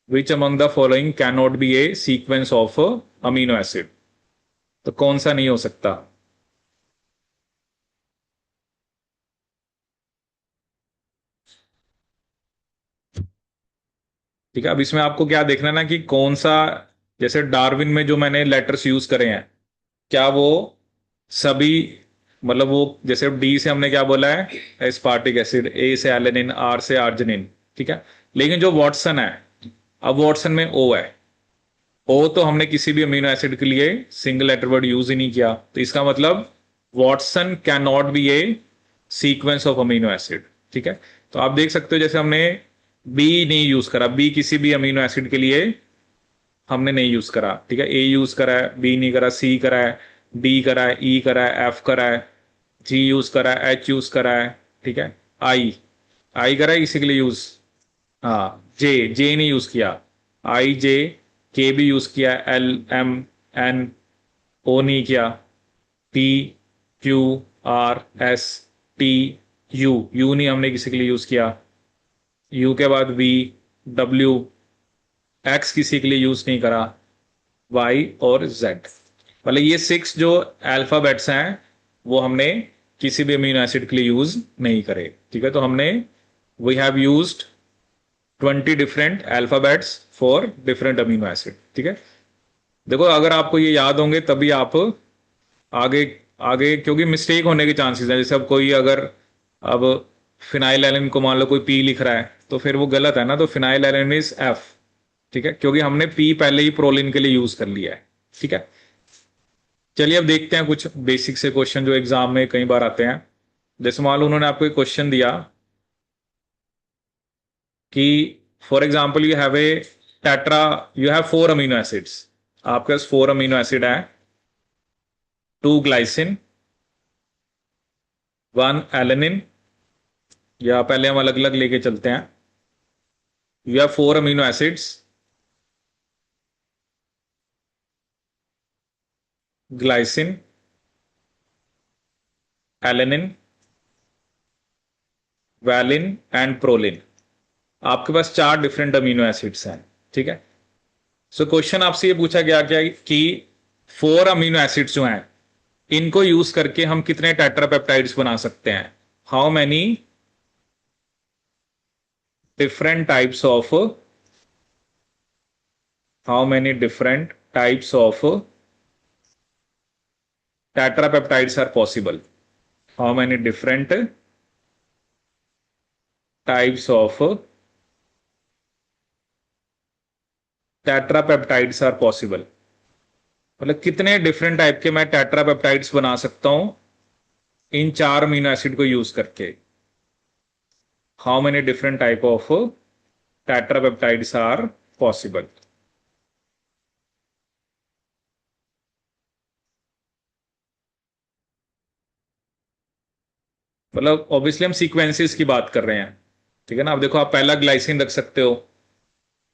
Which among the following can not be A sequence of amino acid. तो कौन सा नहीं हो सकता? ठीक है। अब इसमें आपको क्या देखना है ना कि कौन सा, जैसे डार्विन में जो मैंने लेटर्स यूज करे हैं क्या वो सभी, मतलब वो जैसे डी से हमने क्या बोला है एस्पार्टिक एसिड, ए से एलेनिन, आर से आर्जिनिन। ठीक है। लेकिन जो वॉटसन है, अब वॉटसन में ओ है। ओ तो हमने किसी भी अमीनो एसिड के लिए सिंगल लेटर वर्ड यूज ही नहीं किया। तो इसका मतलब Watson can not be A sequence of amino acid. ठीक है। तो आप देख सकते हो जैसे हमने बी नहीं यूज करा, बी किसी भी अमीनो एसिड के लिए हमने नहीं यूज करा, ठीक है। ए यूज करा है, बी नहीं करा, सी करा है, डी करा है, ई करा है, एफ करा है, जी यूज करा है, एच यूज करा है, ठीक है। आई, आई करा है इसी के लिए यूज। हाँ, जे, जे नहीं यूज किया, आई जे, के भी यूज किया, एल एम एन, ओ नहीं किया, P Q R S T U, you नहीं हमने किसी के लिए यूज किया, यू के बाद वी डब्ल्यू, एक्स किसी के लिए यूज नहीं करा, वाई और जेड। मतलब ये 6 जो अल्फाबेट्स हैं वो हमने किसी भी अमीनो एसिड के लिए यूज नहीं करे, ठीक है। तो हमने we have used 20 different alphabets for different amino acid, ठीक है। देखो अगर आपको ये याद होंगे तभी आप आगे आगे, क्योंकि मिस्टेक होने के चांसेस हैं। जैसे अब कोई अगर अब फिनाइल एलिन को मान लो कोई पी लिख रहा है तो फिर वो गलत है ना, तो फिनाइल एलिन इज एफ, ठीक है, क्योंकि हमने पी पहले ही प्रोलिन के लिए यूज कर लिया है, ठीक है। चलिए अब देखते हैं कुछ बेसिक से क्वेश्चन जो एग्जाम में कई बार आते हैं। जैसे मान लो उन्होंने आपको एक क्वेश्चन दिया कि for example you have a tetra, you have 4 amino acids, आपके पास 4 अमीनो एसिड है, 2 ग्लाइसिन, 1 एलेनिन, या पहले हम अलग अलग लेके चलते हैं। You have 4 amino acids, glycine, alanine, valine and proline. आपके पास 4 डिफरेंट अमीनो एसिड्स हैं, ठीक है। सो क्वेश्चन आपसे ये पूछा गया क्या कि 4 अमीनो एसिड्स जो हैं इनको यूज करके हम कितने टेट्रापेप्टाइड्स बना सकते हैं, how many different types of, how many different types of tetrapeptides are possible, how many different types of tetrapeptides are possible, मतलब कितने डिफरेंट टाइप के मैं टेट्रापेप्टाइड्स बना सकता हूं इन 4 अमीनो एसिड को यूज करके, how many different type of tetrapeptides are possible. मतलब ऑब्वियसली हम सीक्वेंसेस की बात कर रहे हैं, ठीक है ना। अब देखो आप पहला ग्लाइसिन रख सकते हो,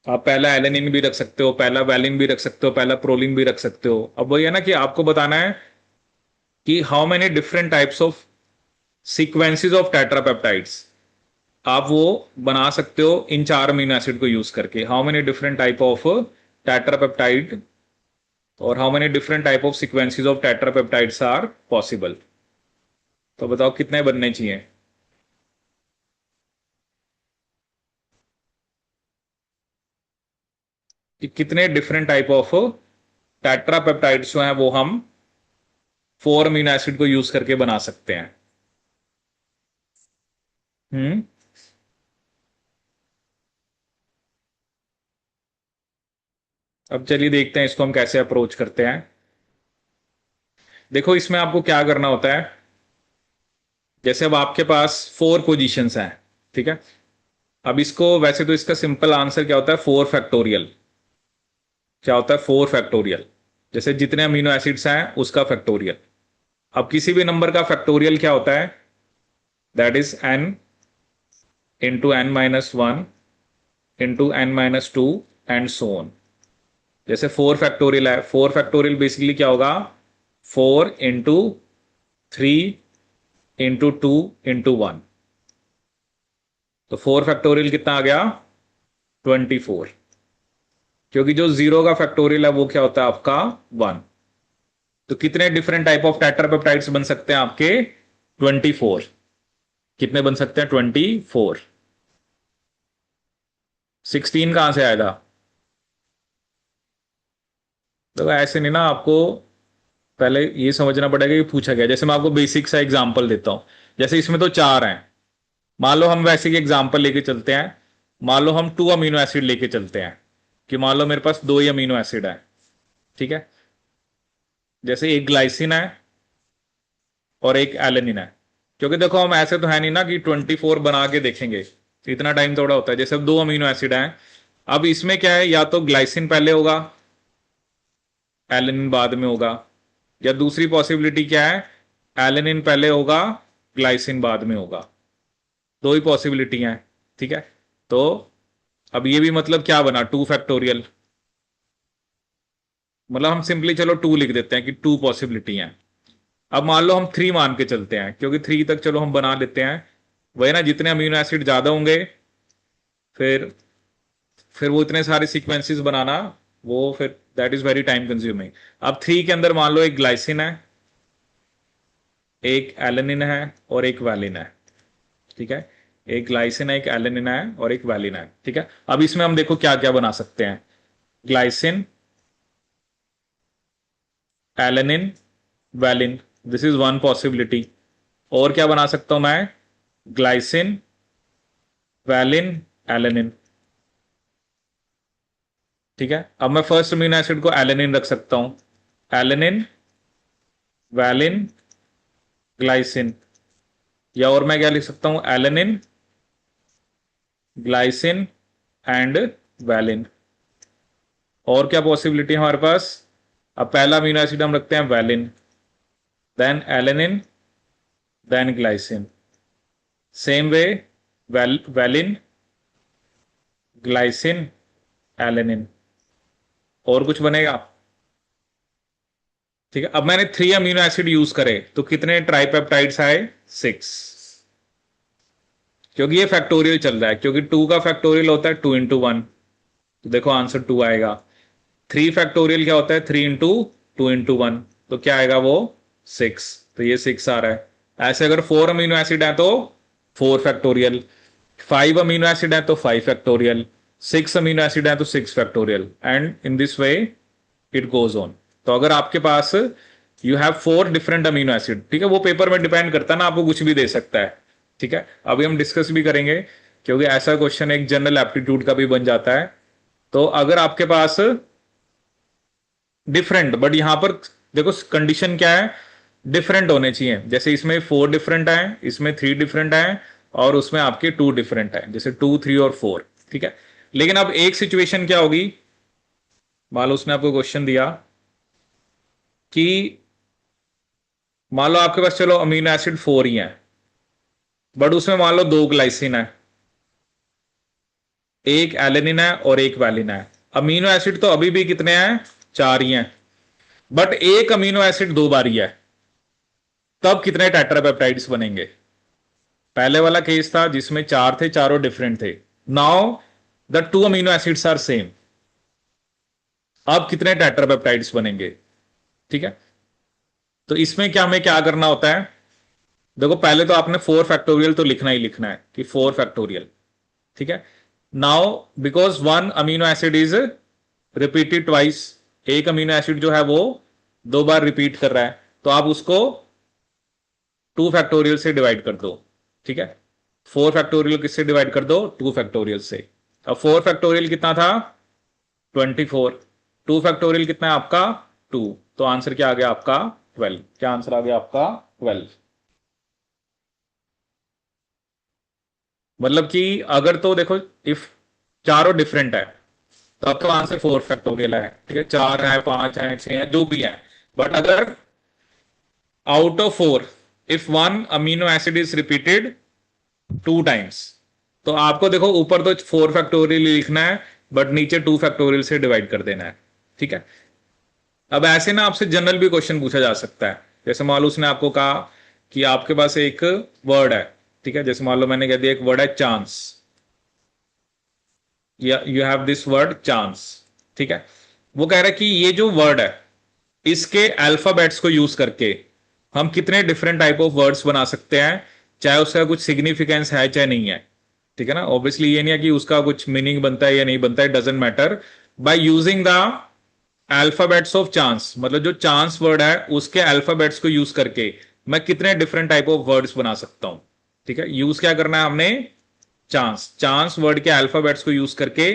आप पहला एलेनिन भी रख सकते हो, पहला वैलिन भी रख सकते हो, पहला प्रोलिन भी रख सकते हो। अब वही है ना कि आपको बताना है कि how many different types of sequences of tetrapeptides आप वो बना सकते हो इन 4 अमीनो एसिड को यूज करके, how many different type of tetrapeptide और how many different type of sequences of tetrapeptides are possible. तो बताओ कितने बनने चाहिए। कि कितने डिफरेंट टाइप ऑफ टेट्रापेप्टाइड्स जो हैं वो हम 4 अमीनो एसिड को यूज करके बना सकते हैं। हम्म, अब चलिए देखते हैं इसको हम कैसे अप्रोच करते हैं। देखो इसमें आपको क्या करना होता है, जैसे अब आपके पास 4 पोजीशंस हैं, ठीक है। अब इसको वैसे तो इसका सिंपल आंसर क्या होता है, 4 फैक्टोरियल। क्या होता है 4 फैक्टोरियल, जैसे जितने अमीनो एसिड्स हैं उसका फैक्टोरियल। अब किसी भी नंबर का फैक्टोरियल क्या होता है, that is n into n minus 1 into n minus 2 and so on. जैसे 4 फैक्टोरियल है, 4 फैक्टोरियल बेसिकली क्या होगा, 4 इंटू 3 इंटू 2 इंटू 1। तो 4 फैक्टोरियल कितना आ गया, 24। क्योंकि जो जीरो का फैक्टोरियल है वो क्या होता है आपका 1। तो कितने डिफरेंट टाइप ऑफ टेट्रापेप्टाइड्स बन सकते हैं आपके, 24। कितने बन सकते हैं, 24। 16 कहां से आएगा। तो ऐसे नहीं ना, आपको पहले ये समझना पड़ेगा कि पूछा गया। जैसे मैं आपको बेसिक सा एग्जांपल देता हूं, जैसे इसमें तो 4 हैं, मान लो हम वैसे ही एग्जांपल लेके चलते हैं। मान लो हम 2 अमीनो एसिड लेके चलते हैं, कि मान लो मेरे पास 2 ही अमीनो एसिड है, ठीक है। जैसे एक ग्लाइसिन है और एक एलेनिन है, क्योंकि देखो हम ऐसे तो है नहीं ना कि 24 बना के देखेंगे, इतना टाइम थोड़ा होता है। जैसे अब 2 अमीनो एसिड हैं, अब इसमें क्या है, या तो ग्लाइसिन पहले होगा, एलेनिन बाद में होगा, या दूसरी पॉसिबिलिटी क्या है, एलेनिन पहले होगा, ग्लाइसिन बाद में होगा। दो ही पॉसिबिलिटी हैं, ठीक है। तो अब ये भी मतलब क्या बना, 2 फैक्टोरियल, मतलब हम सिंपली चलो 2 लिख देते हैं कि 2 पॉसिबिलिटी हैं। अब मान लो हम 3 मान के चलते हैं, क्योंकि 3 तक चलो हम बना लेते हैं। वही ना, जितने अमीनो एसिड ज्यादा होंगे, फिर फिर वो इतने सारे सीक्वेंसेस बनाना, वो फिर that is very time consuming. अब 3 के अंदर मान लो एक ग्लाइसिन है, एक एलेनिन है और एक वैलिन है, ठीक है। एक ग्लाइसिन है, एक एलेनिन है और एक वैलिन है, ठीक है। अब इसमें हम देखो क्या क्या बना सकते हैं, glycine, alanine, valine, this is one possibility. और क्या बना सकता हूं मैं, ग्लाइसिन, वैलिन, एलेनिन, ठीक है। अब मैं फर्स्ट अमीनो एसिड को एलेनिन रख सकता हूं, एलेनिन, वैलिन, ग्लाइसिन। या और मैं क्या लिख सकता हूं, एलेनिन, ग्लाइसिन एंड वैलिन। और क्या पॉसिबिलिटी है हमारे पास, अब पहला अमीनो एसिड हम रखते हैं valine, then alanine, then glycine. Same way, valine, glycine, alanine. और कुछ बनेगा, ठीक है। अब मैंने 3 अमीनो एसिड यूज करे तो कितने ट्राइपेप्टाइड्स आए, 6। क्योंकि ये फैक्टोरियल चल रहा है, क्योंकि 2 का फैक्टोरियल होता है 2 into 1, तो देखो आंसर 2 आएगा। 3 फैक्टोरियल क्या होता है, 3 into 2 into 1, तो क्या आएगा वो, 6, तो ये 6 आ रहा है। ऐसे अगर 4 अमीनो एसिड है तो 4 फैक्टोरियल, 5 अमीनो एसिड है तो 5 फैक्टोरियल, 6 अमीनो एसिड है तो 6 factorial, and in this way it goes on. तो अगर आपके पास you have 4 different amino acid, ठीक है, वो पेपर में डिपेंड करता है ना, आपको कुछ भी दे सकता है, ठीक है। अभी हम डिस्कस भी करेंगे, क्योंकि ऐसा क्वेश्चन एक जनरल एप्टीट्यूड का भी बन जाता है। तो अगर आपके पास डिफरेंट, बट यहां पर देखो कंडीशन क्या है, डिफरेंट होने चाहिए। जैसे इसमें 4 डिफरेंट है, इसमें 3 डिफरेंट है, और उसमें आपके 2 डिफरेंट है, जैसे 2, 3 और 4, ठीक है। लेकिन अब एक सिचुएशन क्या होगी, मान लो उसने आपको क्वेश्चन दिया कि मान लो आपके पास चलो अमीनो एसिड 4 ही है, बट उसमें मान लो 2 ग्लाइसिन है, एक एलेनिन है और एक वैलिन है। अमीनो एसिड तो अभी भी कितने हैं, 4 ही हैं, बट एक अमीनो एसिड 2 बार ही है, तब कितने टेट्रापेप्टाइड्स बनेंगे। पहले वाला केस था जिसमें 4 थे, चारों डिफरेंट थे। Now the 2 amino acids are same, अब कितने टेट्रापेप्टाइड्स बनेंगे, ठीक है। तो इसमें क्या हमें क्या करना होता है, देखो पहले तो आपने 4 फैक्टोरियल तो लिखना ही लिखना है कि 4 फैक्टोरियल, ठीक है। Now because 1 amino acid is repeated twice, एक अमीनो एसिड जो है वो 2 बार रिपीट कर रहा है, तो आप उसको 2 फैक्टोरियल से डिवाइड कर दो, ठीक है। 4 फैक्टोरियल किससे डिवाइड कर दो, 2 फैक्टोरियल से। अब 4 फैक्टोरियल कितना था, 24, 2 फैक्टोरियल कितना है आपका, 2, तो आंसर क्या आ गया आपका, 12। क्या आंसर आ गया आपका, 12। मतलब कि अगर तो देखो, इफ चारों डिफरेंट है तब तो आंसर 4 फैक्टोरियल है, ठीक है, 4 है, 5 है, 6 है, जो भी है। बट अगर out of 4, if 1 amino acid is repeated 2 times, तो आपको देखो ऊपर तो 4 फैक्टोरियल लिखना है, बट नीचे 2 फैक्टोरियल से डिवाइड कर देना है, ठीक है। अब ऐसे ना आपसे जनरल भी क्वेश्चन पूछा जा सकता है। जैसे मान लो उसने आपको कहा कि आपके पास एक वर्ड है, ठीक है, जैसे मान लो मैंने कह दिया एक वर्ड है चांस, या you have this word chance, ठीक है। वो कह रहा है कि ये जो वर्ड है, इसके अल्फाबेट्स को यूज करके हम कितने डिफरेंट टाइप ऑफ वर्ड्स बना सकते हैं, चाहे उसका कुछ सिग्निफिकेंस है चाहे नहीं है, ठीक है ना। ऑब्वियसली ये नहीं है कि उसका कुछ मीनिंग बनता है या नहीं बनता है, doesn't matter. By using the alphabets of chance, मतलब जो चांस वर्ड है उसके अल्फाबेट्स को यूज करके मैं कितने डिफरेंट टाइप ऑफ वर्ड्स बना सकता हूं, ठीक है। यूज क्या करना है हमने, चांस, चांस वर्ड के अल्फाबेट्स को यूज करके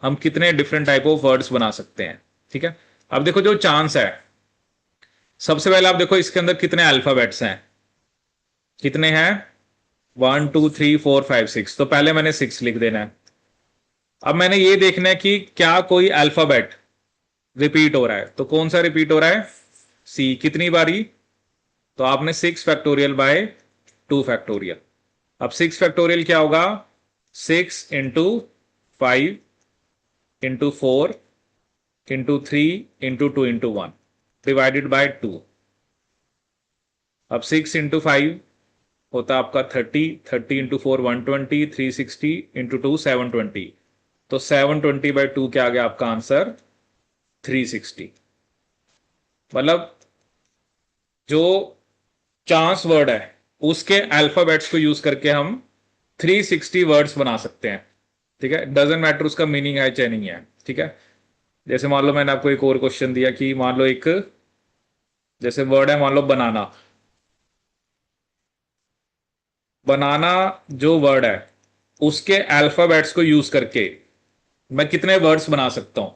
हम कितने डिफरेंट टाइप ऑफ वर्ड्स बना सकते हैं, ठीक है। अब देखो जो चांस है, सबसे पहले आप देखो इसके अंदर कितने अल्फाबेट्स हैं, कितने हैं? 1 2 3 4 5 6, तो पहले मैंने 6 लिख देना है। अब मैंने ये देखना है कि क्या कोई अल्फाबेट रिपीट हो रहा है, तो कौन सा रिपीट हो रहा है? सी। कितनी बारी? तो आपने 6 फैक्टोरियल बाय 2 फैक्टोरियल। अब 6 फैक्टोरियल क्या होगा? 6 into 5 into 4 into 2 into 1 divided by 2। अब 6 इंटू 5 होता है आपका 30, 30 इंटू 4 120, 360 इंटू 2 720। तो 720/2 क्या आ गया आपका आंसर? 360। मतलब जो चांस वर्ड है उसके अल्फाबेट्स को यूज करके हम 360 वर्ड्स बना सकते हैं। ठीक है, डजेंट मैटर उसका मीनिंग है चाहे नहीं है। ठीक है, जैसे मान लो मैंने आपको एक और क्वेश्चन दिया कि मान लो एक, जैसे वर्ड है मान लो बनाना। बनाना जो वर्ड है उसके अल्फाबेट्स को यूज करके मैं कितने वर्ड्स बना सकता हूं?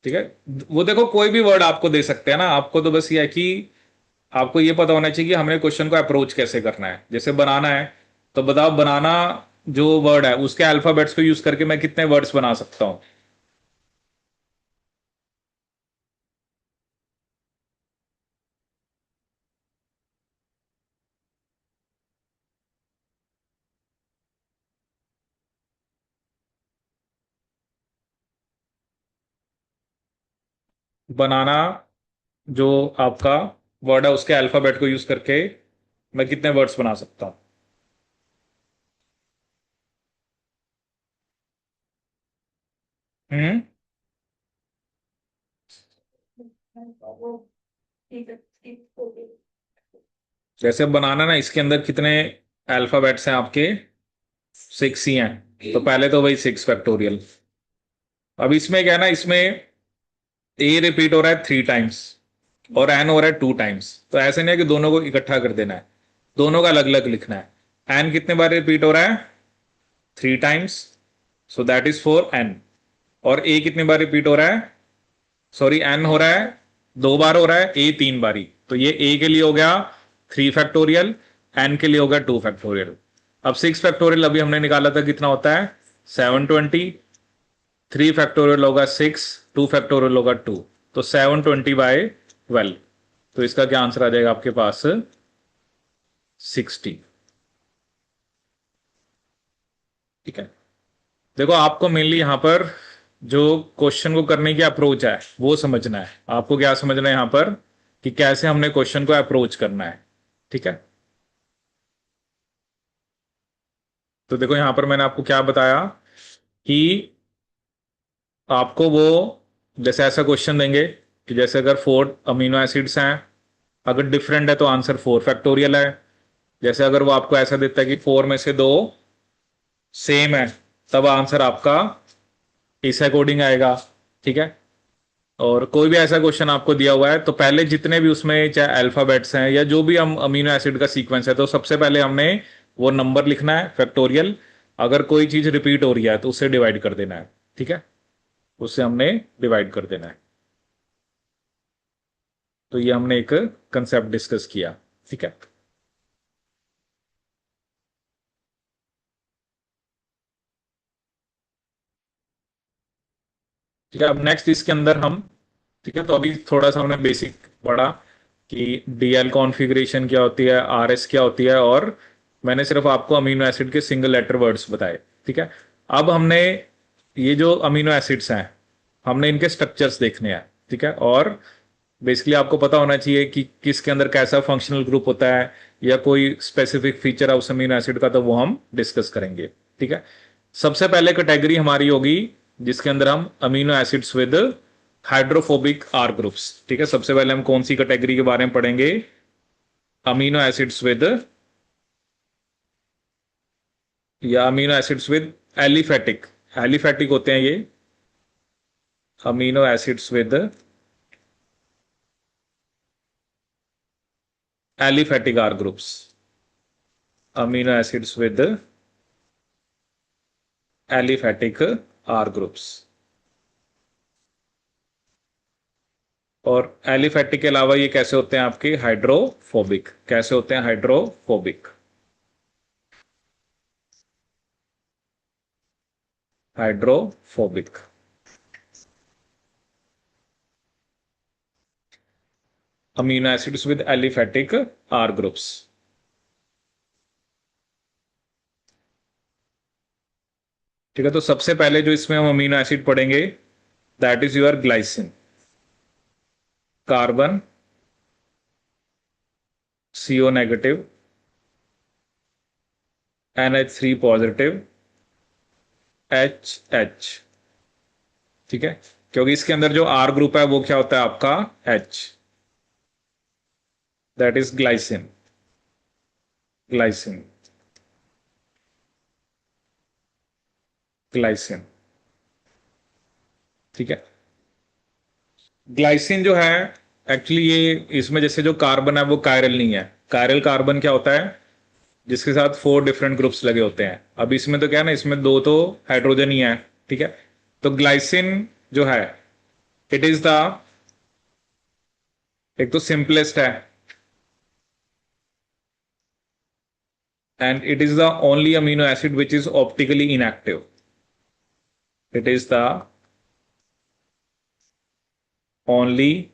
ठीक है, वो देखो कोई भी वर्ड आपको दे सकते हैं ना, आपको तो बस ये है कि आपको ये पता होना चाहिए कि हमें क्वेश्चन को अप्रोच कैसे करना है। जैसे बनाना है, तो बताओ बनाना जो वर्ड है उसके अल्फाबेट्स को यूज करके मैं कितने वर्ड्स बना सकता हूं? बनाना जो आपका वर्ड है उसके अल्फाबेट को यूज करके मैं कितने वर्ड्स बना सकता हूं? हम्म। जैसे बनाना ना, इसके अंदर कितने अल्फाबेट्स हैं आपके? 6 ही हैं, तो पहले तो वही 6 फैक्टोरियल। अब इसमें क्या है ना, इसमें ए रिपीट हो रहा है 3 टाइम्स और एन हो रहा है 2 टाइम्स, तो ऐसे नहीं है कि दोनों को इकट्ठा कर देना है, दोनों का अलग अलग लिखना है। एन कितने बार रिपीट हो रहा है? 3 times, so that is four N. और ए कितनी बार रिपीट हो रहा है? सॉरी, एन हो रहा है 2 बार हो रहा है, ए 3 बारी, तो ये ए के लिए हो गया 3 फैक्टोरियल, एन के लिए हो गया 2 फैक्टोरियल। अब 6 फैक्टोरियल अभी हमने निकाला था, कितना होता है? 720। 3 फैक्टोरियल होगा 6, 2 फैक्टोरियल होगा 2, तो 720/12। तो इसका क्या आंसर आ जाएगा आपके पास? 60। ठीक है, देखो आपको मेनली यहां पर जो क्वेश्चन को करने की अप्रोच है वो समझना है। आपको क्या समझना है यहां पर कि कैसे हमने क्वेश्चन को अप्रोच करना है। ठीक है, तो देखो यहां पर मैंने आपको क्या बताया कि आपको वो, जैसे ऐसा क्वेश्चन देंगे कि जैसे अगर 4 अमीनो एसिड्स हैं, अगर डिफरेंट है तो आंसर 4 फैक्टोरियल है। जैसे अगर वो आपको ऐसा देता है कि 4 में से 2 सेम है, तब आंसर आपका इस अकॉर्डिंग आएगा। ठीक है, और कोई भी ऐसा क्वेश्चन आपको दिया हुआ है तो पहले जितने भी उसमें चाहे अल्फाबेट्स हैं या जो भी हम अमीनो एसिड का सीक्वेंस है, तो सबसे पहले हमने वो नंबर लिखना है फैक्टोरियल। अगर कोई चीज रिपीट हो रही है तो उससे डिवाइड कर देना है। ठीक है, उससे हमने डिवाइड कर देना है। तो ये हमने एक कंसेप्ट डिस्कस किया। ठीक है, ठीक है, अब नेक्स्ट इसके अंदर हम, ठीक है, तो अभी थोड़ा सा हमने बेसिक पढ़ा कि डीएल कॉन्फ़िगरेशन क्या होती है, आरएस क्या होती है, और मैंने सिर्फ आपको अमीनो एसिड के सिंगल लेटर वर्ड्स बताए। ठीक है, अब हमने ये जो अमीनो एसिड्स हैं हमने इनके स्ट्रक्चर्स देखने हैं। ठीक है, और बेसिकली आपको पता होना चाहिए कि किसके अंदर कैसा फंक्शनल ग्रुप होता है या कोई स्पेसिफिक फीचर है उस अमीनो एसिड का, तो वो हम डिस्कस करेंगे। ठीक है, सबसे पहले कैटेगरी हमारी होगी जिसके अंदर हम amino acids with hydrophobic R groups. ठीक है, सबसे पहले हम कौन सी कैटेगरी के बारे में पढ़ेंगे? अमीनो एसिड्स विद, या amino acids with aliphatic, aliphatic होते हैं ये amino acids with aliphatic R groups. Amino acids with aliphatic R groups. और एलिफेटिक के अलावा ये कैसे होते हैं आपके हाइड्रोफोबिक, कैसे होते हैं hydrophobic, hydrophobic. Amino acids with aliphatic R groups. ठीक है, तो सबसे पहले जो इसमें हम अमीनो एसिड पढ़ेंगे that is your glycine, carbon CO negative, NH3 positive, HH। ठीक है, क्योंकि इसके अंदर जो R ग्रुप है वो क्या होता है आपका H, that is glycine, glycine, glycine. ठीक है, ग्लाइसिन जो है एक्चुअली ये इसमें जैसे जो कार्बन है वो कायरल नहीं है। कायरल कार्बन क्या होता है, जिसके साथ 4 डिफरेंट ग्रुप्स लगे होते हैं। अब इसमें तो क्या है ना, इसमें 2 तो हाइड्रोजन ही है। ठीक है, तो ग्लाइसिन जो है इट इज द, एक तो सिंपलेस्ट है and it is the only amino acid which is optically inactive. It is the only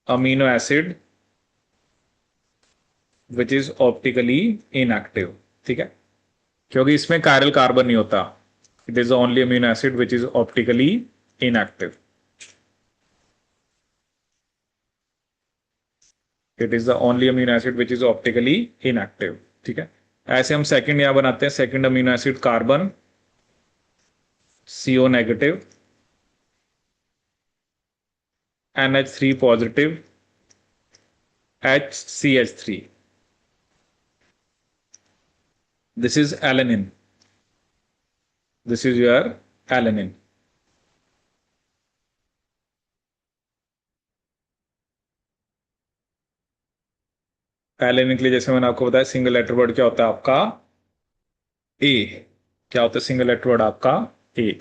amino acid which is optically inactive. ठीक है, क्योंकि इसमें कायरल कार्बन नहीं होता। It is the only amino acid which is optically inactive. It is the only amino acid which is optically inactive. ठीक है, ऐसे हम सेकंड यहां बनाते हैं, second amino acid carbon CO negative, NH3 positive, HCH3। This is alanine, this is your alanine. Alanine के लिए जैसे मैंने आपको बताया सिंगल लेटर वर्ड क्या होता है आपका ए। क्या होता है सिंगल लेटर वर्ड आपका A.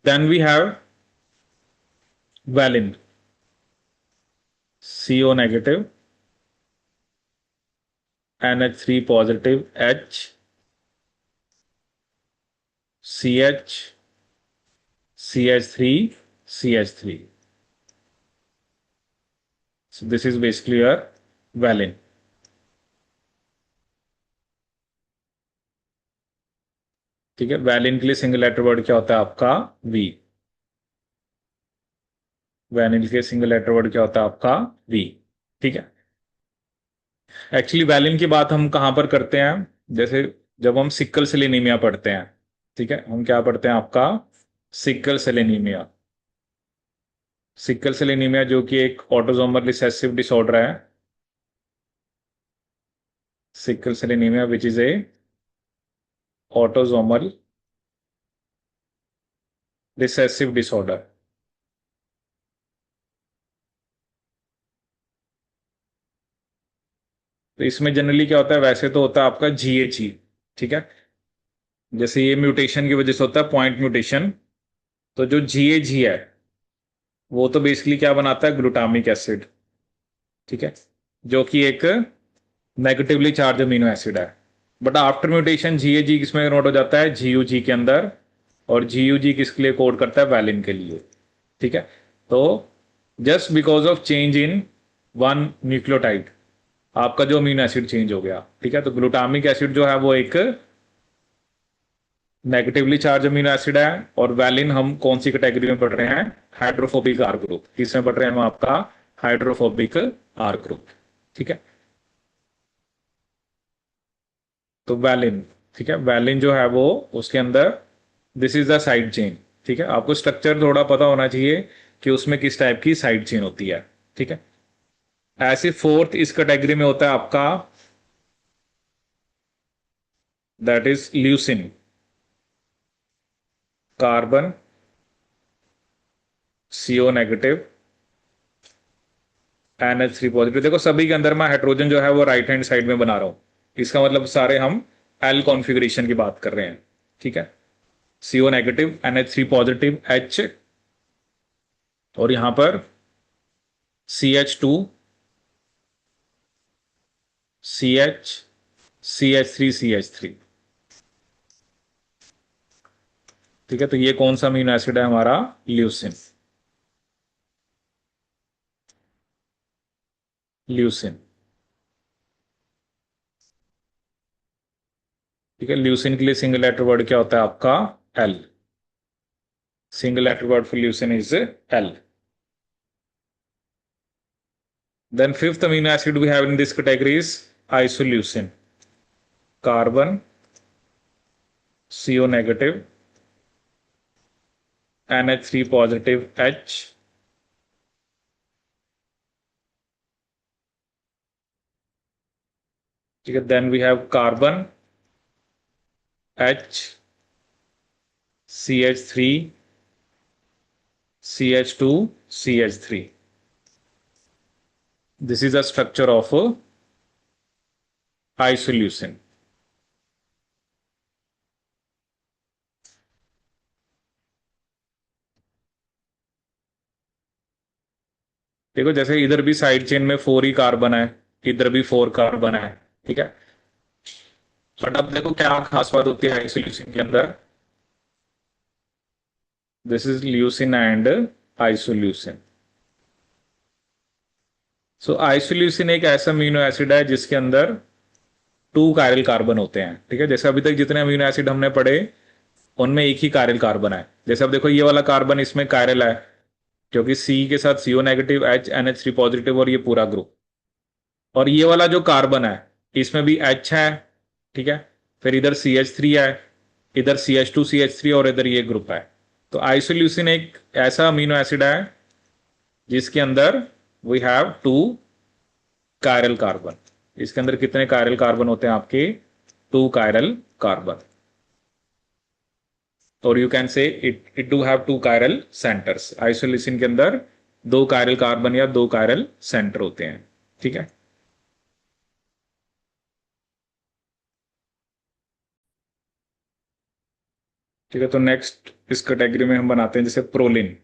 Then we have valine, CO negative, NH3 positive, H, CH, CH3, CH3। So this is basically your valine। ठीक है, वैलिन के लिए सिंगल लेटर वर्ड क्या होता है आपका V। वैलिन के लिए सिंगल लेटर वर्ड क्या होता है आपका V। ठीक है, एक्चुअली वैलिन की बात हम कहां पर करते हैं, जैसे जब हम सिक्कल सेल एनीमिया पढ़ते हैं। ठीक है, हम क्या पढ़ते हैं आपका sickle cell anaemia. Sickle cell anaemia जो कि एक ऑटोसोमल रिसेसिव डिसऑर्डर है। Sickle cell anaemia which is a autosomal recessive disorder. तो इसमें जनरली क्या होता है, वैसे तो होता है आपका GHE। ठीक है, जैसे ये म्यूटेशन की वजह से होता है पॉइंट म्यूटेशन। तो जो GHE है वो तो बेसिकली क्या बनाता है, ग्लूटामिक एसिड। ठीक है, जो कि एक नेगेटिवली चार्ज अमीनो एसिड है। बट आफ्टर म्यूटेशन GAG किसमें कन्वर्ट हो जाता है, GUG के अंदर। और GUG किसके लिए कोड करता है, वैलिन के लिए। ठीक है, तो just because of change in one nucleotide आपका जो अमीनो एसिड चेंज हो गया। ठीक है, तो ग्लूटामिक एसिड जो है वो एक नेगेटिवली चार्ज अमीनो एसिड है। और वैलिन हम कौन सी कैटेगरी में पढ़ रहे हैं, हाइड्रोफोबिक आर ग्रुप। किसमें पढ़ रहे हैं हम आपका हाइड्रोफोबिक आर ग्रुप। ठीक है, तो वैलिन, ठीक है, वैलिन जो है वो उसके अंदर this is the side chain. ठीक है, आपको स्ट्रक्चर थोड़ा पता होना चाहिए कि उसमें किस टाइप की साइड चेन होती है। ठीक है, ऐसे फोर्थ इस कैटेगरी में होता है आपका that is leucine, carbon CO negative, NH3 positive. देखो सभी के अंदर मैं हाइड्रोजन जो है वो राइट हैंड साइड में बना रहा हूं। इसका मतलब सारे हम एल कॉन्फ़िगरेशन की बात कर रहे हैं। ठीक है, CO negative, NH3 positive, H, और यहां पर CH2, CH, CH3, CH3। ठीक है, तो ये कौन सा अमीनो एसिड है हमारा? ल्यूसिन। ल्यूसिन। ठीक है, ल्यूसिन के लिए सिंगल लेटर वर्ड क्या होता है आपका? L. Single letter word for leucine is L. Then fifth amino acid we have in this category is isoleucine. Carbon, CO negative, NH3 positive H. Then we have carbon, H, CH3, CH2, CH3. This is the structure of isoleucine. देखो जैसे इधर भी side chain में 4 ही carbon है, इधर भी 4 carbon है। ठीक है, बट अब देखो क्या खास बात होती है आइसोल्यूसिन के अंदर। This is leucine and isoleucine. So isoleucine एक ऐसा अमीनो एसिड है जिसके अंदर 2 कायरल कार्बन होते हैं। ठीक है, जैसे अभी तक जितने अमीनो एसिड हमने पढ़े उनमें एक ही कायरल कार्बन है। जैसे अब देखो ये वाला कार्बन इसमें कायरल है क्योंकि सी के साथ CO negative, H, NH3 positive और ये पूरा ग्रुप। और ये वाला जो कार्बन है इसमें भी H है। ठीक है, फिर इधर CH3 है, इधर CH2, CH3 और इधर ये ग्रुप है। तो आइसोल्यूसिन एक ऐसा अमीनो एसिड है जिसके अंदर वी हैव 2 कायरल कार्बन। इसके अंदर कितने कायरल कार्बन होते हैं आपके? 2 कायरल कार्बन। और you can say it do have 2 chiral centres. Isoleucine के अंदर 2 कायरल कार्बन या 2 कायरल सेंटर होते हैं। ठीक है, ठीक है। तो नेक्स्ट इस कैटेगरी में हम बनाते हैं जैसे प्रोलिन।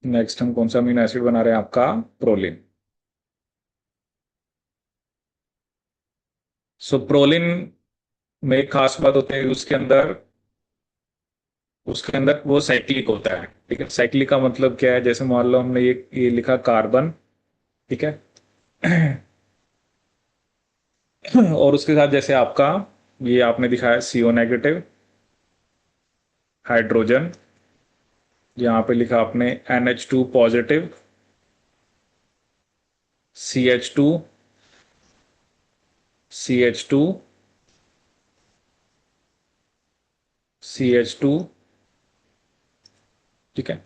नेक्स्ट हम कौन सा अमीनो एसिड बना रहे हैं आपका? प्रोलिन। सो प्रोलिन में एक खास बात होती है उसके अंदर वो साइक्लिक होता है। ठीक है, साइक्लिक का मतलब क्या है? जैसे मान लो हमने ये लिखा कार्बन। ठीक है, और उसके साथ जैसे आपका ये आपने दिखाया CO नेगेटिव, हाइड्रोजन। यहाँ पे लिखा आपने NH2 positive, CH2, CH2, CH2। ठीक है,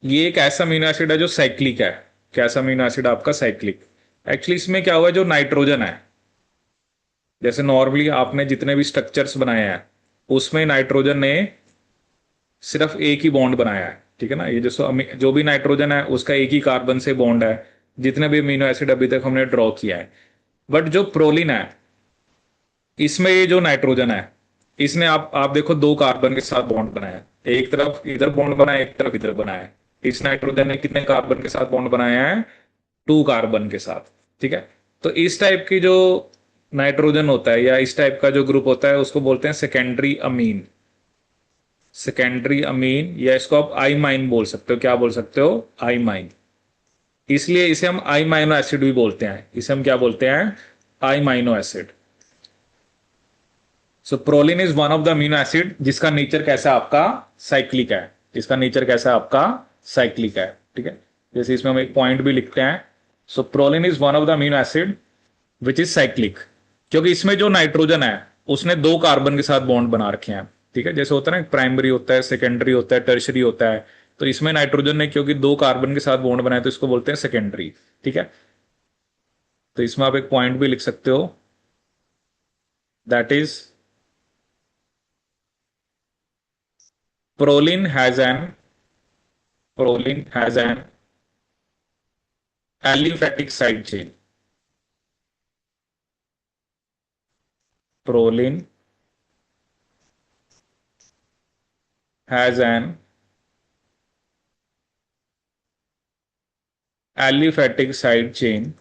ये एक ऐसा अमीनो एसिड है जो साइक्लिक है। कैसा अमीनो एसिड आपका? साइक्लिक। एक्चुअली इसमें क्या हुआ है, जो नाइट्रोजन है, जैसे नॉर्मली आपने जितने भी स्ट्रक्चर्स बनाए हैं उसमें नाइट्रोजन ने सिर्फ एक ही बॉन्ड बनाया है। ठीक है ना, ये जो भी नाइट्रोजन है उसका एक ही कार्बन से बॉन्ड है, जितने भी अमीनो एसिड अभी तक हमने ड्रॉ किया है। बट जो प्रोलिन है इसमें ये जो नाइट्रोजन है इसने आप देखो 2 कार्बन के साथ बॉन्ड बनाया है। एक तरफ इधर बॉन्ड बनाया, एक तरफ इधर बनाया है। इस नाइट्रोजन ने कितने कार्बन के साथ बॉन्ड बनाया है? 2 कार्बन के साथ। ठीक है, तो इस टाइप की जो नाइट्रोजन होता है या इस टाइप का जो ग्रुप होता है उसको बोलते हैं सेकेंडरी अमीन। सेकेंडरी अमीन, या इसको आप आई माइन बोल सकते हो। क्या बोल सकते हो? आई माइन। इसलिए इसे हम आई माइनो एसिड भी बोलते हैं। इसे हम क्या बोलते हैं? Imino acid. So proline is one of the amino acid जिसका नेचर कैसा है आपका? साइक्लिक है। इसका नेचर कैसा है आपका? साइक्लिक है। ठीक है, जैसे इसमें हम एक पॉइंट भी लिखते हैं। So proline is one of the amino acid which is cyclic, क्योंकि इसमें जो नाइट्रोजन है उसने 2 कार्बन के साथ बॉन्ड बना रखे हैं। ठीक है, जैसे होता है ना, प्राइमरी होता है, सेकेंडरी होता है, टर्शरी होता है। तो इसमें नाइट्रोजन ने क्योंकि 2 कार्बन के साथ बॉन्ड बनाया तो इसको बोलते हैं सेकेंडरी। ठीक है, तो इसमें आप एक पॉइंट भी लिख सकते हो, that is proline has an proline has an aliphatic side chain. Proline has an aliphatic side chain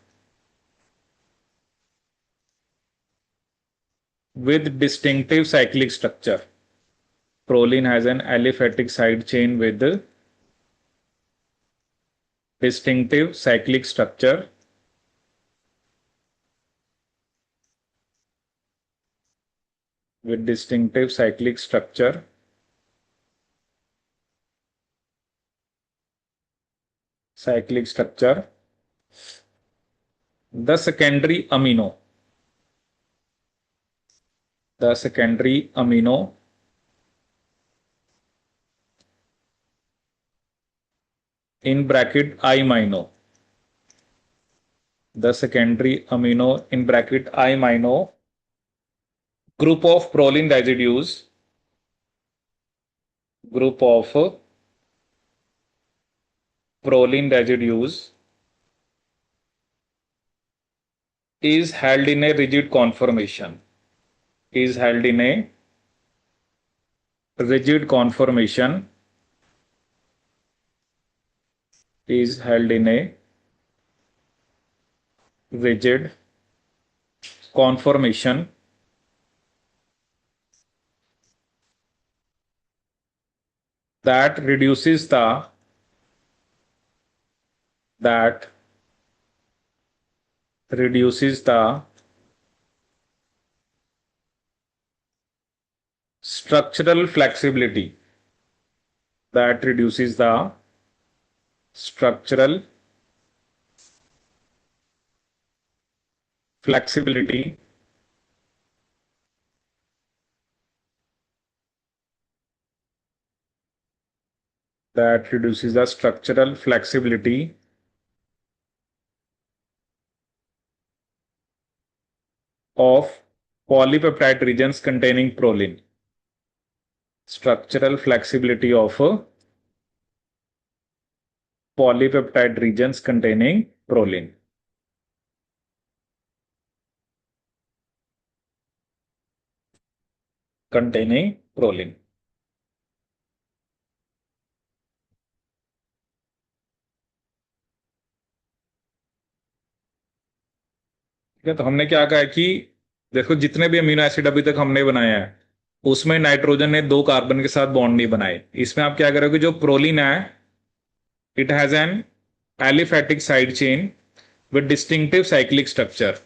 with distinctive cyclic structure. Proline has an aliphatic side chain with distinctive cyclic structure. With distinctive cyclic structure. Cyclic structure. The secondary amino. The secondary amino in bracket I-mino. The secondary amino in bracket I-mino group of proline residues. Group of proline residues is held in a rigid conformation. Is held in a rigid conformation. Is held in a rigid conformation that reduces the structural flexibility. That reduces the structural flexibility that reduces the structural flexibility of polypeptide regions containing proline. Structural flexibility of polypeptide regions containing proline. Containing proline. ठीक है, तो हमने क्या कहा है कि देखो जितने भी अमीनो एसिड अभी तक हमने बनाया है उसमें नाइट्रोजन ने 2 कार्बन के साथ बॉन्ड नहीं बनाए। इसमें आप क्या करोगे, जो प्रोलीन है it has an aliphatic side chain with distinctive cyclic structure.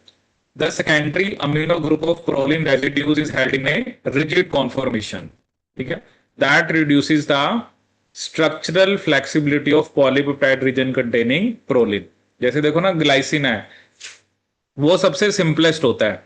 The secondary amino group of proline residues is held in a rigid conformation. ठीक है, that reduces the structural flexibility of polypeptide reason containing proline. जैसे देखो ना, glycine है वो सबसे simplest होता है,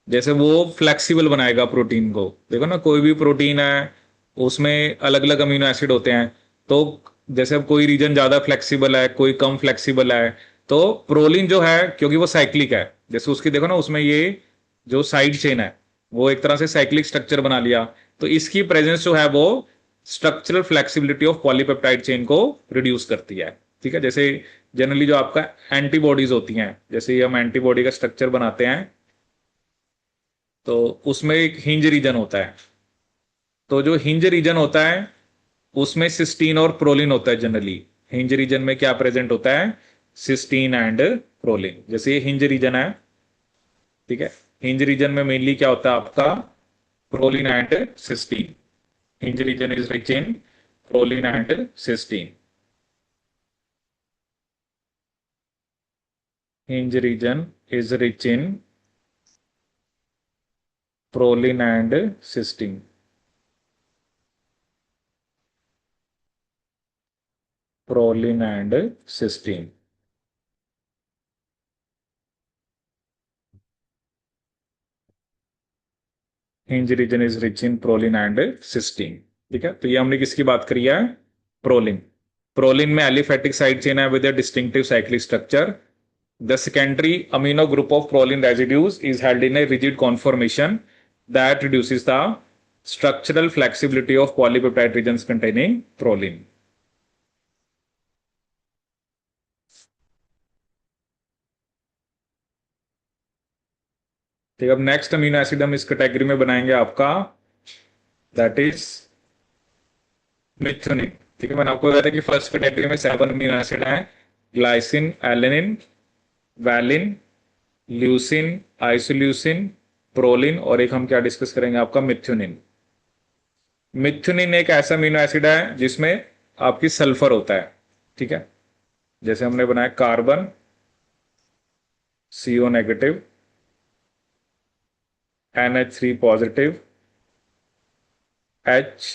जैसे वो फ्लेक्सिबल बनाएगा प्रोटीन को। देखो ना, कोई भी प्रोटीन है उसमें अलग अलग अमीनो एसिड होते हैं, तो जैसे अब कोई रीजन ज्यादा फ्लेक्सिबल है कोई कम फ्लेक्सिबल है, तो प्रोलीन जो है क्योंकि वो साइक्लिक है, जैसे उसकी देखो ना उसमें ये जो साइड चेन है वो एक तरह से साइक्लिक स्ट्रक्चर बना लिया, तो इसकी प्रेजेंस जो है वो structural flexibility of polypeptide chain को रिड्यूस करती है। ठीक है, जैसे जनरली जो आपका एंटीबॉडीज होती हैं, जैसे हम एंटीबॉडी का स्ट्रक्चर बनाते हैं तो उसमें एक हिंज रीजन होता है, तो जो हिंज रीजन होता है उसमें सिस्टीन और प्रोलिन होता है। जनरली हिंज रीजन में क्या प्रेजेंट होता है, सिस्टीन एंड प्रोलिन। जैसे ये हिंज रीजन है, ठीक है, हिंज रीजन में मेनली क्या होता है आपका, proline and cysteine. Hinge region is rich in proline and cysteine. Hinge region is rich in proline and cysteine. Proline and cysteine. Hinge region is rich in proline and cysteine. ठीक है, तो ये हमने किसकी बात करी है, प्रोलिन। प्रोलिन में एलिफेटिक साइड चेन है with a distinctive cyclic structure. The secondary amino group of proline residues is held in a rigid conformation that reduces the structural flexibility of polypeptide regions containing proline. ठीक है, अब next amino acid हम इस category में बनाएंगे आपका, that is methionine. ठीक है, मैंने आपको बताया था कि फर्स्ट कैटेगरी में 7 अमीनो एसिड हैं, glycine, alanine, valine, leucine, isoleucine, proline, और एक हम क्या डिस्कस करेंगे आपका मिथ्योनिन। मिथ्योनिन एक ऐसा अमीनो एसिड है जिसमें आपकी सल्फर होता है, ठीक है। जैसे हमने बनाया carbon CO negative, NH3 positive, H,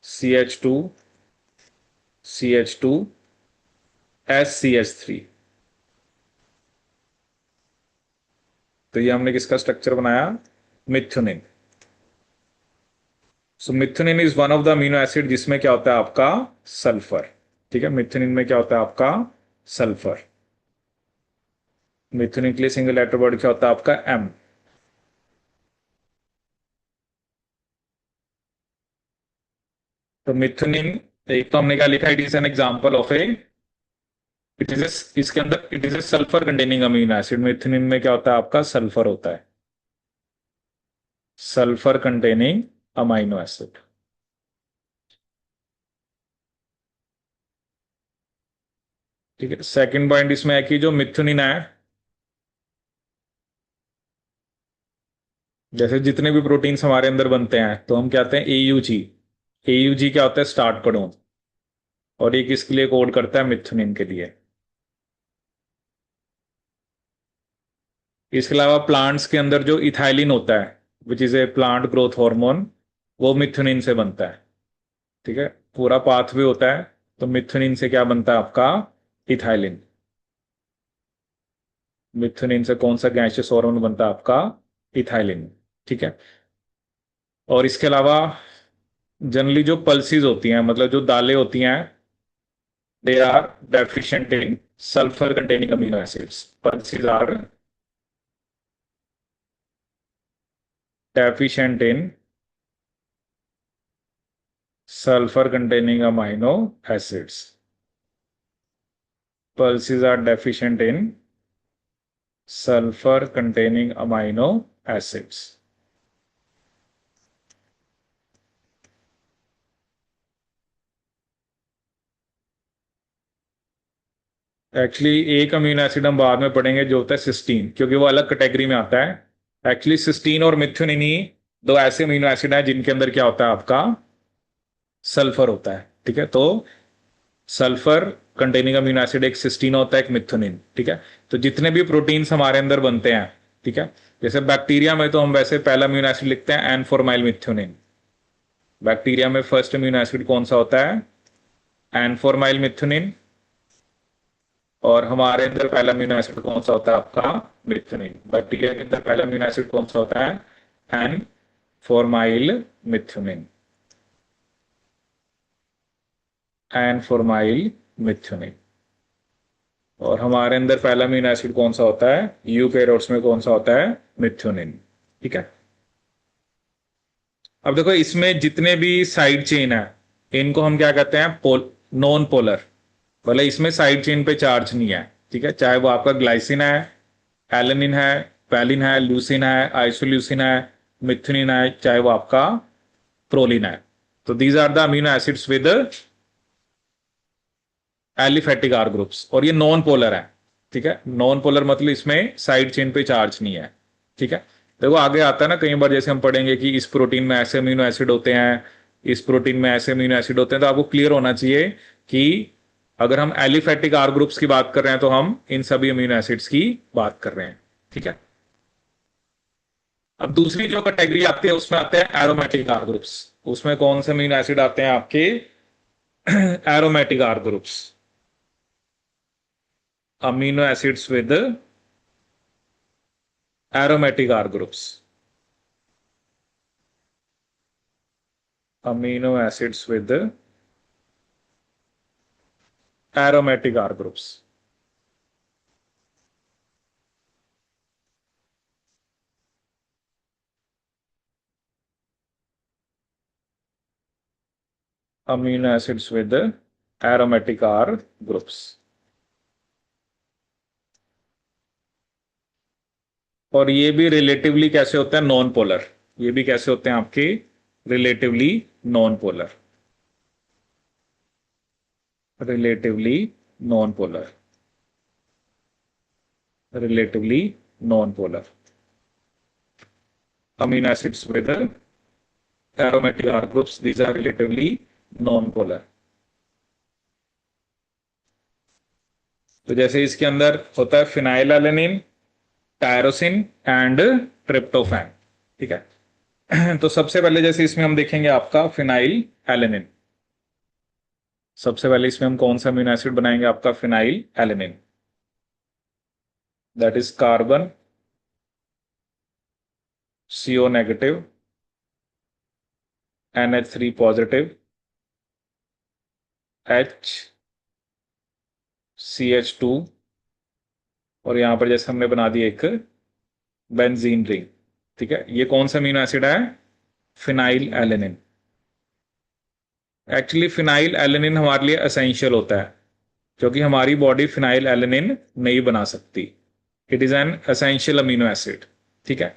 CH2, CH2, SCH3। तो ये हमने किसका स्ट्रक्चर बनाया, methionine. So methionine is one of the amino acid जिसमें क्या होता है आपका सल्फर, ठीक है। मिथ्योनिन में क्या होता है आपका सल्फर। मिथ्योनिन के लिए सिंगल लेटर वर्ड क्या होता है आपका M। तो मिथ्योनिन, एक तो हमने क्या लिखा, it is an example of A, it is, इसके अंदर it is a sulphur containing amino acid. Methionine में क्या होता है आपका सल्फर होता है, सल्फर कंटेनिंग अमाइनो एसिड। ठीक है। सेकंड पॉइंट इसमें है कि जो मिथ्योनिन है, जैसे जितने भी प्रोटीन्स हमारे अंदर बनते हैं तो हम कहते हैं AUG। AUG क्या होता है, स्टार्ट कोडोन, और ये किसके लिए कोड करता है, मिथ्योनिन के लिए। इसके अलावा प्लांट्स के अंदर जो इथाइलिन होता है, विच is A plant growth hormone, वो मिथ्योनिन से बनता है, ठीक है। पूरा पाथवे होता है, तो मिथ्योनिन से क्या बनता है आपका इथाइलिन। मिथ्योनिन से कौन सा गैसियस हार्मोन बनता है आपका इथाइलिन, ठीक है। और इसके अलावा जनरली जो पल्सीज होती हैं, मतलब जो दालें होती हैं, they are deficient in sulphur containing amino acids. Pulses are deficient in sulfur containing amino acids. Pulses are deficient in sulfur containing amino acids. Actually एक अमीनो एसिड हम बाद में पढ़ेंगे जो होता है सिस्टीन, क्योंकि वो अलग कैटेगरी में आता है। एक्चुअली सिस्टीन और मिथ्योनिन ही दो ऐसे अमीनो एसिड हैं जिनके अंदर क्या होता है आपका सल्फर होता है, ठीक है। तो सल्फर कंटेनिंग अमीनो एसिड एक सिस्टीन होता है, एक मिथ्योनिन, ठीक है। तो जितने भी प्रोटीन्स हमारे अंदर बनते हैं, ठीक है, जैसे बैक्टीरिया में तो हम वैसे पहला अमीनो एसिड लिखते हैं एन फॉर्माइल मिथ्योनिन। बैक्टीरिया में फर्स्ट अमीनो एसिड कौन सा होता है, एन फॉर्माइल मिथ्योनिन। और हमारे अंदर पहला अमीनो एसिड कौन सा होता है आपका मिथ्योनिन। बैक्टीरिया के अंदर पहला अमीनो एसिड कौन सा होता है, N formyl methionine, N formyl methionine. और हमारे अंदर पहला अमीनो एसिड कौन सा होता है, यूकैरियोट्स में कौन सा होता है, मिथ्योनिन, ठीक है। अब देखो इसमें जितने भी साइड चेन है, इनको हम क्या कहते हैं, नॉन पोलर। मतलब इसमें साइड चेन पे चार्ज नहीं है, ठीक है। चाहे वो आपका ग्लाइसिन है, एलेनिन है, वैलिन है, ल्यूसिन है, आइसोल्यूसिन है, मिथ्योनिन है, चाहे वो आपका प्रोलिन है। तो these are the amino acids with aliphatic R groups, और ये नॉन पोलर है, ठीक है। नॉन पोलर मतलब इसमें साइड चेन पे चार्ज नहीं है, ठीक है। देखो आगे आता है ना, कई बार जैसे हम पढ़ेंगे कि इस प्रोटीन में ऐसे अमीनो एसिड होते हैं, इस प्रोटीन में ऐसे अमीनो एसिड होते हैं, तो आपको क्लियर होना चाहिए कि अगर हम एलिफेटिक आर ग्रुप्स की बात कर रहे हैं तो हम इन सभी अमीनो एसिड्स की बात कर रहे हैं, ठीक है। अब दूसरी जो कैटेगरी आती है उसमें आते हैं एरोमेटिक आर ग्रुप्स। उसमें कौन से अमीनो एसिड आते हैं आपके aromatic R groups, amino acids with aromatic R groups. Amino acids with aromatic R groups. Amino acids with aromatic R groups. और ये भी रिलेटिवली कैसे होता है, नॉन पोलर। ये भी कैसे होते हैं आपके relatively non polar, relatively non polar, relatively non-polar. Amino acids with aromatic R groups, these are relatively non-polar. तो जैसे इसके अंदर होता है phenyl alanine, tyrosine and tryptophan, ठीक है। तो सबसे पहले जैसे इसमें हम देखेंगे आपका फिनाइल एलेनिन। सबसे पहले इसमें हम कौन सा अमीनो एसिड बनाएंगे, आपका phenyl alanine, that is carbon CO negative, NH3 positive, H CH2, और यहां पर जैसे हमने बना दी एक बेंजीन रिंग, ठीक है। ये कौन सा अमीनो एसिड है, phenyl alanine. Actually phenyl alanine हमारे लिए एसेंशियल होता है, क्योंकि हमारी बॉडी फिनाइल एलेनिन नहीं बना सकती। It is an essential amino acid, ठीक है।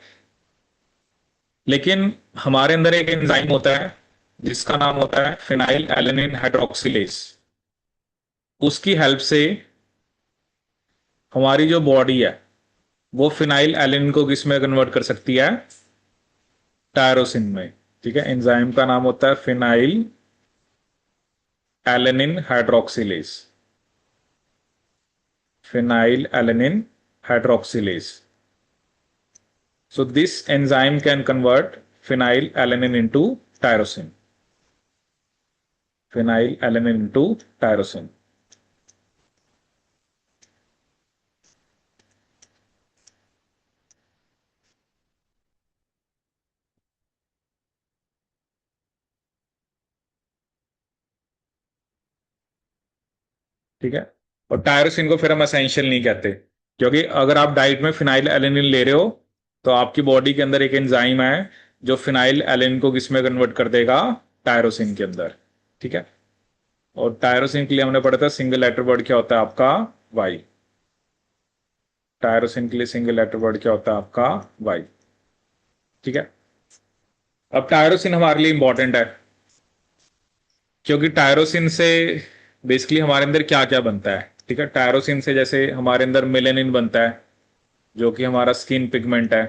लेकिन हमारे अंदर एक एंजाइम होता है जिसका नाम होता है फिनाइल एलेनिन हाइड्रोक्सिलेज। उसकी हेल्प से हमारी जो बॉडी है वो फिनाइल एलेनिन को किस में कन्वर्ट कर सकती है, टायरोसिन में, ठीक है। एंजाइम का नाम होता है phenyl alanine hydroxylase, phenyl alanine hydroxylase. So this enzyme can convert phenylalanine into tyrosine. Phenylalanine into tyrosine. ठीक है। और टायरोसिन को फिर हम एसेंशियल नहीं कहते, क्योंकि अगर आप डाइट में फिनाइल एलेनिन ले रहे हो तो आपकी बॉडी के अंदर एक एंजाइम है जो फिनाइल एलेनिन को किस में कन्वर्ट कर देगा, टायरोसिन के अंदर, ठीक है। और टायरोसिन के लिए हमने पढ़ा था सिंगल लेटर वर्ड क्या होता है आपका, वाई। टायरोसिन के लिए सिंगल लेटर वर्ड क्या होता है आपका, वाई, ठीक है। अब टायरोसिन हमारे लिए इंपॉर्टेंट है क्योंकि टायरोसिन से बेसिकली हमारे अंदर क्या क्या बनता है, ठीक है। टायरोसिन से जैसे हमारे अंदर मेलेनिन बनता है जो कि हमारा स्किन पिगमेंट है,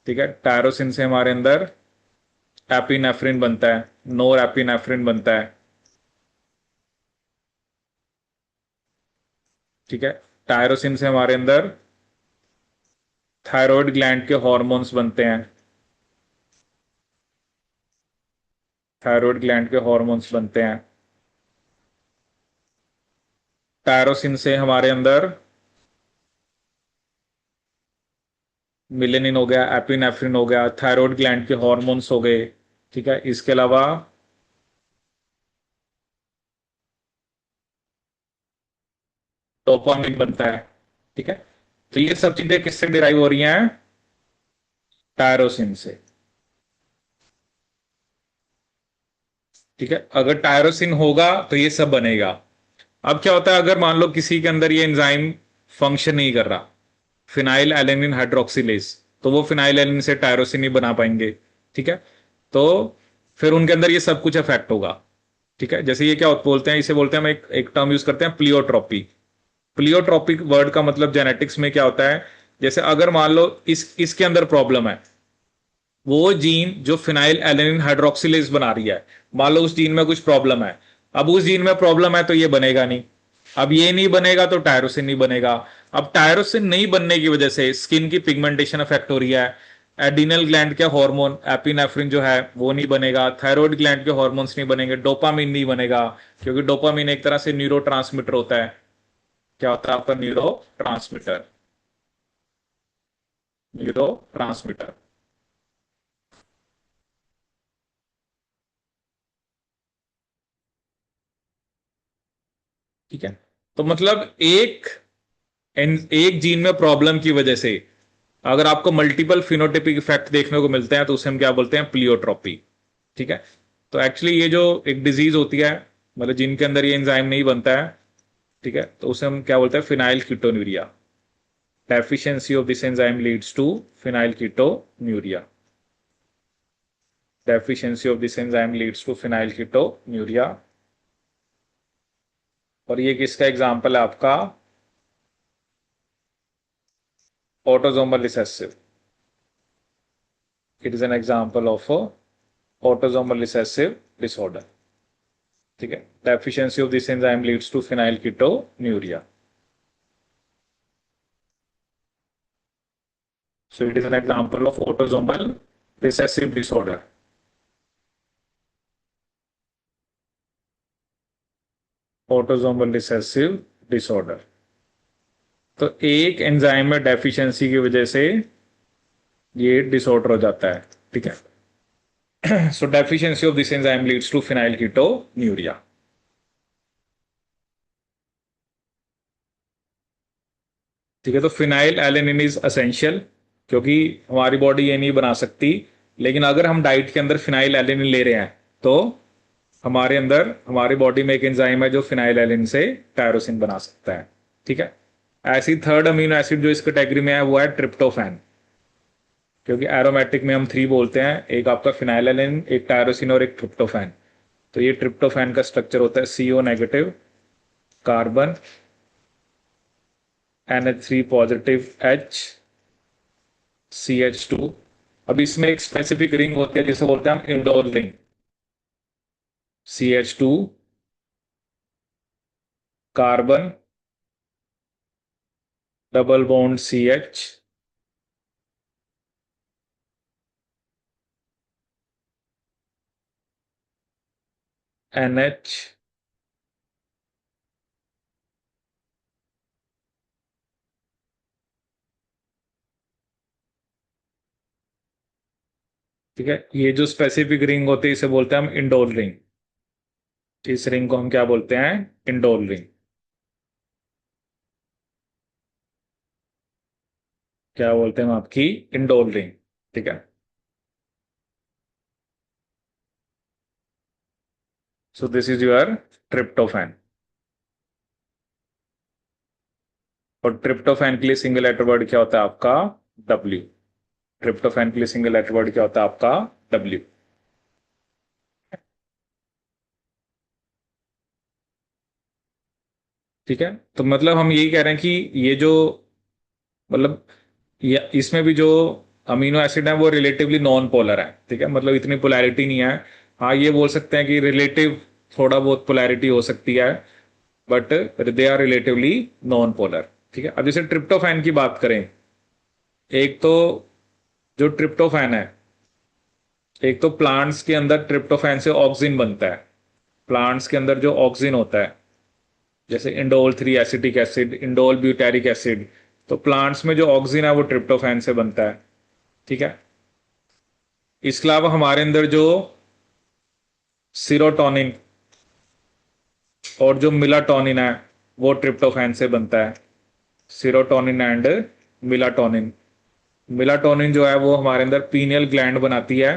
ठीक है। टायरोसिन से हमारे अंदर एपिनेफ्रिन बनता है, नोर एपिनेफ्रिन बनता है, ठीक है। टायरोसिन से हमारे अंदर थायराइड ग्लैंड के हॉर्मोन्स बनते हैं, थायराइड ग्लैंड के हॉर्मोन्स बनते हैं। टायरोसिन से हमारे अंदर मिलेनिन हो गया, एपिनेफ्रिन हो गया, थायराइड ग्लैंड के हॉर्मोन्स हो गए, ठीक है। इसके अलावा डोपामिन बनता है, ठीक है। तो ये सब चीजें किससे डिराइव हो रही हैं, टायरोसिन से, ठीक है। अगर टायरोसिन होगा तो ये सब बनेगा। अब क्या होता है अगर मान लो किसी के अंदर ये एंजाइम फंक्शन नहीं कर रहा, फिनाइल एलेनिन हाइड्रोक्सिलेज, तो वो फिनाइल एलेनिन से टायरोसिन नहीं बना पाएंगे, ठीक है। तो फिर उनके अंदर ये सब कुछ इफेक्ट होगा, ठीक है। जैसे ये क्या बोलते हैं, इसे बोलते हैं, हम एक टर्म यूज करते हैं, प्लियोट्रोपी। प्लियोट्रोपिक वर्ड का मतलब जेनेटिक्स में क्या होता है, जैसे अगर मान लो इसके अंदर प्रॉब्लम है, वो जीन जो फिनाइल एलेनिन हाइड्रोक्सिलेज बना रही है, मान लो उस जीन में कुछ प्रॉब्लम है। अब उस जीन में प्रॉब्लम है तो ये बनेगा नहीं। अब ये नहीं बनेगा तो टायरोसिन नहीं बनेगा। अब टायरोसिन नहीं बनने की वजह से स्किन की पिगमेंटेशन अफेक्ट हो रही है, एडिनल ग्लैंड के हार्मोन एपिनेफ्रिन जो है वो नहीं बनेगा, थायराइड ग्लैंड के हार्मोन्स नहीं बनेंगे, डोपामिन नहीं बनेगा, क्योंकि डोपामिन एक तरह से न्यूरो होता है। क्या होता है आपका, न्यूरो ट्रांसमीटर, न्यूरो ट्रांसमीटर, ठीक है। तो मतलब एक जीन में प्रॉब्लम की वजह से अगर आपको मल्टीपल फिनोटिपिक इफेक्ट देखने को मिलते हैं तो उसे हम क्या बोलते हैं, प्लियोट्रोपी, ठीक है। तो एक्चुअली ये जो एक डिजीज होती है, मतलब जिनके अंदर ये एंजाइम नहीं बनता है, ठीक है, तो उसे हम क्या बोलते हैं, phenyl ketonuria. Deficiency of this enzyme leads to phenyl ketonuria. Deficiency of this enzyme leads to phenyl ketonuria. और ये किसका एग्जाम्पल है आपका? Autosomal recessive. It is an example of autosomal recessive disorder. ठीक है, deficiency of this enzyme leads to phenyl ketonuria. So it is an example of autosomal recessive disorder. Autosomal recessive disorder. तो एक enzyme में deficiency की वजह से ये disorder हो जाता है। ठीक है, so deficiency of this enzyme leads to phenylketonuria. ठीक है, तो फिनाइल एलेनिन इज असेंशियल, क्योंकि हमारी बॉडी ये नहीं बना सकती, लेकिन अगर हम डाइट के अंदर फिनाइल एलेनिन ले रहे हैं तो हमारे अंदर, हमारी बॉडी में एक एंजाइम है जो फिनाइल एलेनिन से टायरोसिन बना सकता है। ठीक है, ऐसी थर्ड अमीनो एसिड जो इस कैटेगरी में है वो है ट्रिप्टोफैन, क्योंकि एरोमेटिक में हम 3 बोलते हैं, एक आपका फिनाइल एलेनिन, एक टायरोसिन और एक ट्रिप्टोफैन। तो ये ट्रिप्टोफैन का स्ट्रक्चर होता है CO negative carbon NH3 positive H CH2। अब इसमें एक स्पेसिफिक रिंग होती है जिसे बोलते हैं हम indole ring. CH2 carbon double bond CH NH ठीक है, ये जो स्पेसिफिक रिंग होती है इसे बोलते हैं हम इंडोल रिंग। इस रिंग को हम क्या बोलते हैं? Indole ring. क्या बोलते हैं हम आपकी? Indole ring. ठीक है, so this is your tryptophan. और ट्रिप्टोफैन के लिए सिंगल लेटर वर्ड क्या होता है आपका? W। ट्रिप्टोफैन के लिए सिंगल लेटर वर्ड क्या होता है आपका? W। ठीक है, तो मतलब हम यही कह रहे हैं कि ये जो, मतलब ये इसमें भी जो अमीनो एसिड है वो रिलेटिवली नॉन पोलर है। ठीक है, मतलब इतनी पोलैरिटी नहीं है। हाँ, ये बोल सकते हैं कि रिलेटिव थोड़ा बहुत पोलैरिटी हो सकती है, but they are relatively non polar. ठीक है, अब जैसे ट्रिप्टोफैन की बात करें, एक तो जो ट्रिप्टोफैन है, एक तो प्लांट्स के अंदर ट्रिप्टोफैन से ऑक्सिन बनता है। प्लांट्स के अंदर जो ऑक्सिन होता है, जैसे indole 3 acetic acid, indole butyric acid, तो प्लांट्स में जो ऑक्सिन है वो ट्रिप्टोफैन से बनता है। ठीक है, इसके अलावा हमारे अंदर जो सीरोटोनिन और जो मिलाटोनिन है वो ट्रिप्टोफैन से बनता है। Serotonin and melatonin. मिलाटोनिन जो है वो हमारे अंदर पीनियल ग्लैंड बनाती है,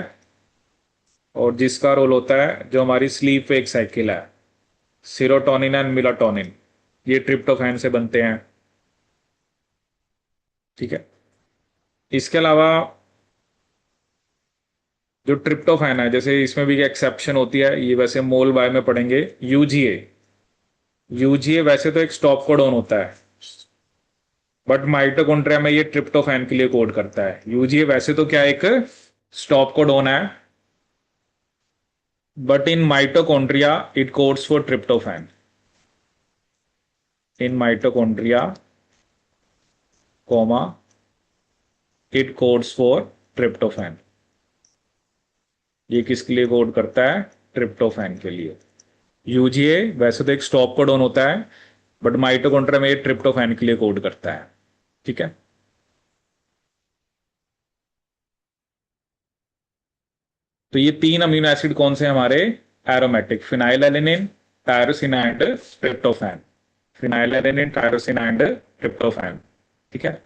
और जिसका रोल होता है जो हमारी स्लीप वेक साइकिल है। सीरोटोनिन एंड मिलाटोनिन ये ट्रिप्टोफैन से बनते हैं। ठीक है, इसके अलावा जो ट्रिप्टोफैन है, जैसे इसमें भी एक्सेप्शन होती है, ये वैसे मोल बाय में पढ़ेंगे, यूजीए। यूजीए वैसे तो एक स्टॉप कोडॉन होता है, बट माइटोकॉन्ड्रिया में ये ट्रिप्टोफैन के लिए कोड करता है। यूजीए वैसे तो क्या एक स्टॉप कोडॉन है, but in mitochondria it codes for tryptophan. In mitochondria comma it codes for tryptophan. ये किसके लिए कोड करता है? ट्रिप्टोफैन के लिए। यूजीए वैसे तो एक स्टॉप कोडॉन होता है, बट माइटोकॉन्ड्रिया में ये ट्रिप्टोफैन के लिए कोड करता है। ठीक है, तो ये 3 अमीनो एसिड कौन से हैं हमारे? Aromatic, phenyl alanine, tyrosine and tryptophan. Phenyl alanine, tyrosine and tryptophan. ठीक है,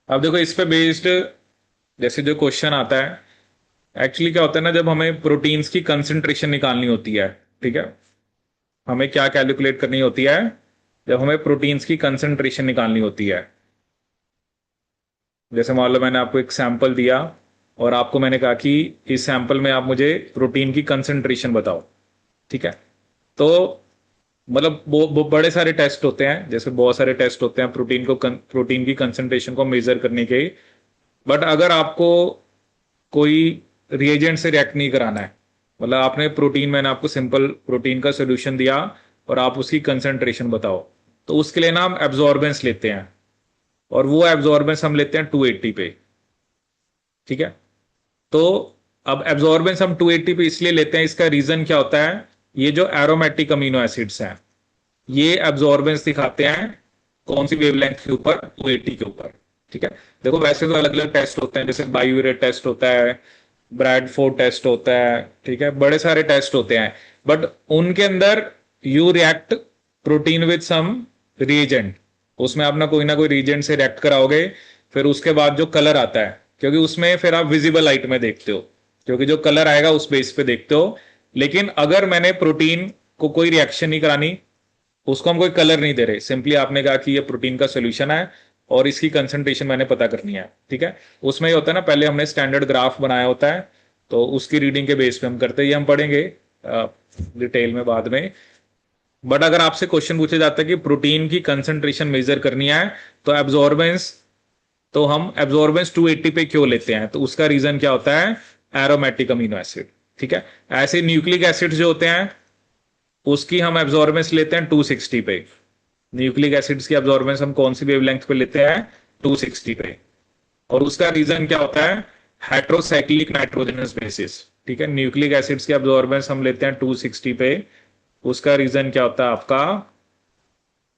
अब देखो इस पे बेस्ड जैसे जो क्वेश्चन आता है, एक्चुअली क्या होता है ना, जब हमें प्रोटीन्स की कंसेंट्रेशन निकालनी होती है, ठीक है, हमें क्या कैलकुलेट करनी होती है? जब हमें प्रोटीन्स की कंसेंट्रेशन निकालनी होती है, जैसे मान लो मैंने आपको एक सैंपल दिया और आपको मैंने कहा कि इस सैंपल में आप मुझे प्रोटीन की कंसेंट्रेशन बताओ। ठीक है, तो मतलब बड़े सारे टेस्ट होते हैं, जैसे बहुत सारे टेस्ट होते हैं प्रोटीन की कंसंट्रेशन को मेजर करने के। बट अगर आपको कोई रिएजेंट से रिएक्ट नहीं कराना है, मतलब आपने प्रोटीन, मैंने आपको सिंपल प्रोटीन का सोल्यूशन दिया और आप उसकी कंसंट्रेशन बताओ, तो उसके लिए ना हम एब्जॉर्बेंस लेते हैं, और वो एब्जॉर्बेंस हम लेते हैं 280 पे। ठीक है। तो अब एब्जॉर्बेंस हम 280 पे इसलिए लेते हैं, इसका रीजन क्या होता है, ये जो एरोमेटिक अमीनो एसिड्स हैं, ये एब्जॉर्बेंस दिखाते हैं कौन सी वेवलेंथ के ऊपर, 280 के ऊपर। ठीक है। देखो वैसे तो अलग अलग टेस्ट होते हैं, जैसे बायोरेट टेस्ट होता है, ब्रैडफोर्ड टेस्ट होता है, ठीक है, बड़े सारे टेस्ट होते हैं। बट उनके अंदर you react protein with some reagent, उसमें आप ना कोई रिएजेंट से रिएक्ट कराओगे, फिर उसके बाद जो कलर आता है, क्योंकि उसमें फिर आप विजिबल लाइट में देखते हो, क्योंकि जो कलर आएगा उस बेस पे देखते हो। लेकिन अगर मैंने प्रोटीन को कोई रिएक्शन नहीं करानी, उसको हम कोई कलर नहीं दे रहे, सिंपली आपने कहा कि ये प्रोटीन का सोल्यूशन है और इसकी कंसंट्रेशन मैंने पता करनी है, ठीक है, उसमें ये होता है ना, पहले हमने स्टैंडर्ड ग्राफ बनाया होता है, तो उसकी रीडिंग के बेस पे हम करते हैं, ये हम पढ़ेंगे डिटेल में बाद में। बट अगर आपसे क्वेश्चन पूछा जाता है कि प्रोटीन की कंसंट्रेशन मेजर करनी है, तो एब्जॉर्बेंस, तो हम एब्जॉर्बेंस 280 पे क्यों लेते हैं, तो उसका रीजन क्या होता है, एरोमेटिक अमीनो एसिड। ठीक है। ऐसे न्यूक्लिक एसिड जो होते हैं, उसकी हम एब्जॉर्बेंस लेते हैं 260 पे। न्यूक्लिक एसिड्स की एब्जॉर्बेंस हम कौन सी वेवलेंथ पे लेते हैं, 260 पे। और उसका रीजन क्या होता है, हेट्रोसाइक्लिक नाइट्रोजनस बेसिस। ठीक है, न्यूक्लिक एसिड्स की एब्जॉर्बेंस हम लेते हैं 260 पे, उसका रीजन क्या होता है आपका,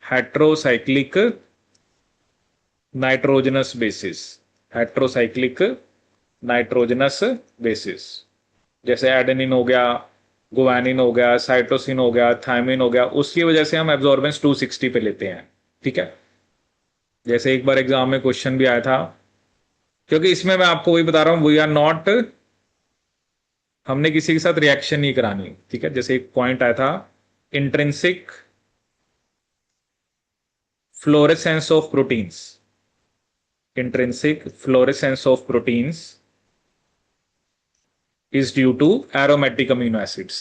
heterocyclic nitrogenous bases. Heterocyclic nitrogenous bases, जैसे एडेनिन हो गया, गुआनिन हो गया, साइटोसिन हो गया, थायमिन हो गया, उसकी वजह से हम एब्जॉर्बेंस 260 पे लेते हैं। ठीक है। जैसे एक बार एग्जाम में क्वेश्चन भी आया था, क्योंकि इसमें मैं आपको वही बता रहा हूं, वी आर नॉट, हमने किसी के साथ रिएक्शन नहीं करानी। ठीक है। जैसे एक पॉइंट आया था, intrinsic fluorescence of proteins, intrinsic fluorescence of proteins is due to aromatic amino acids.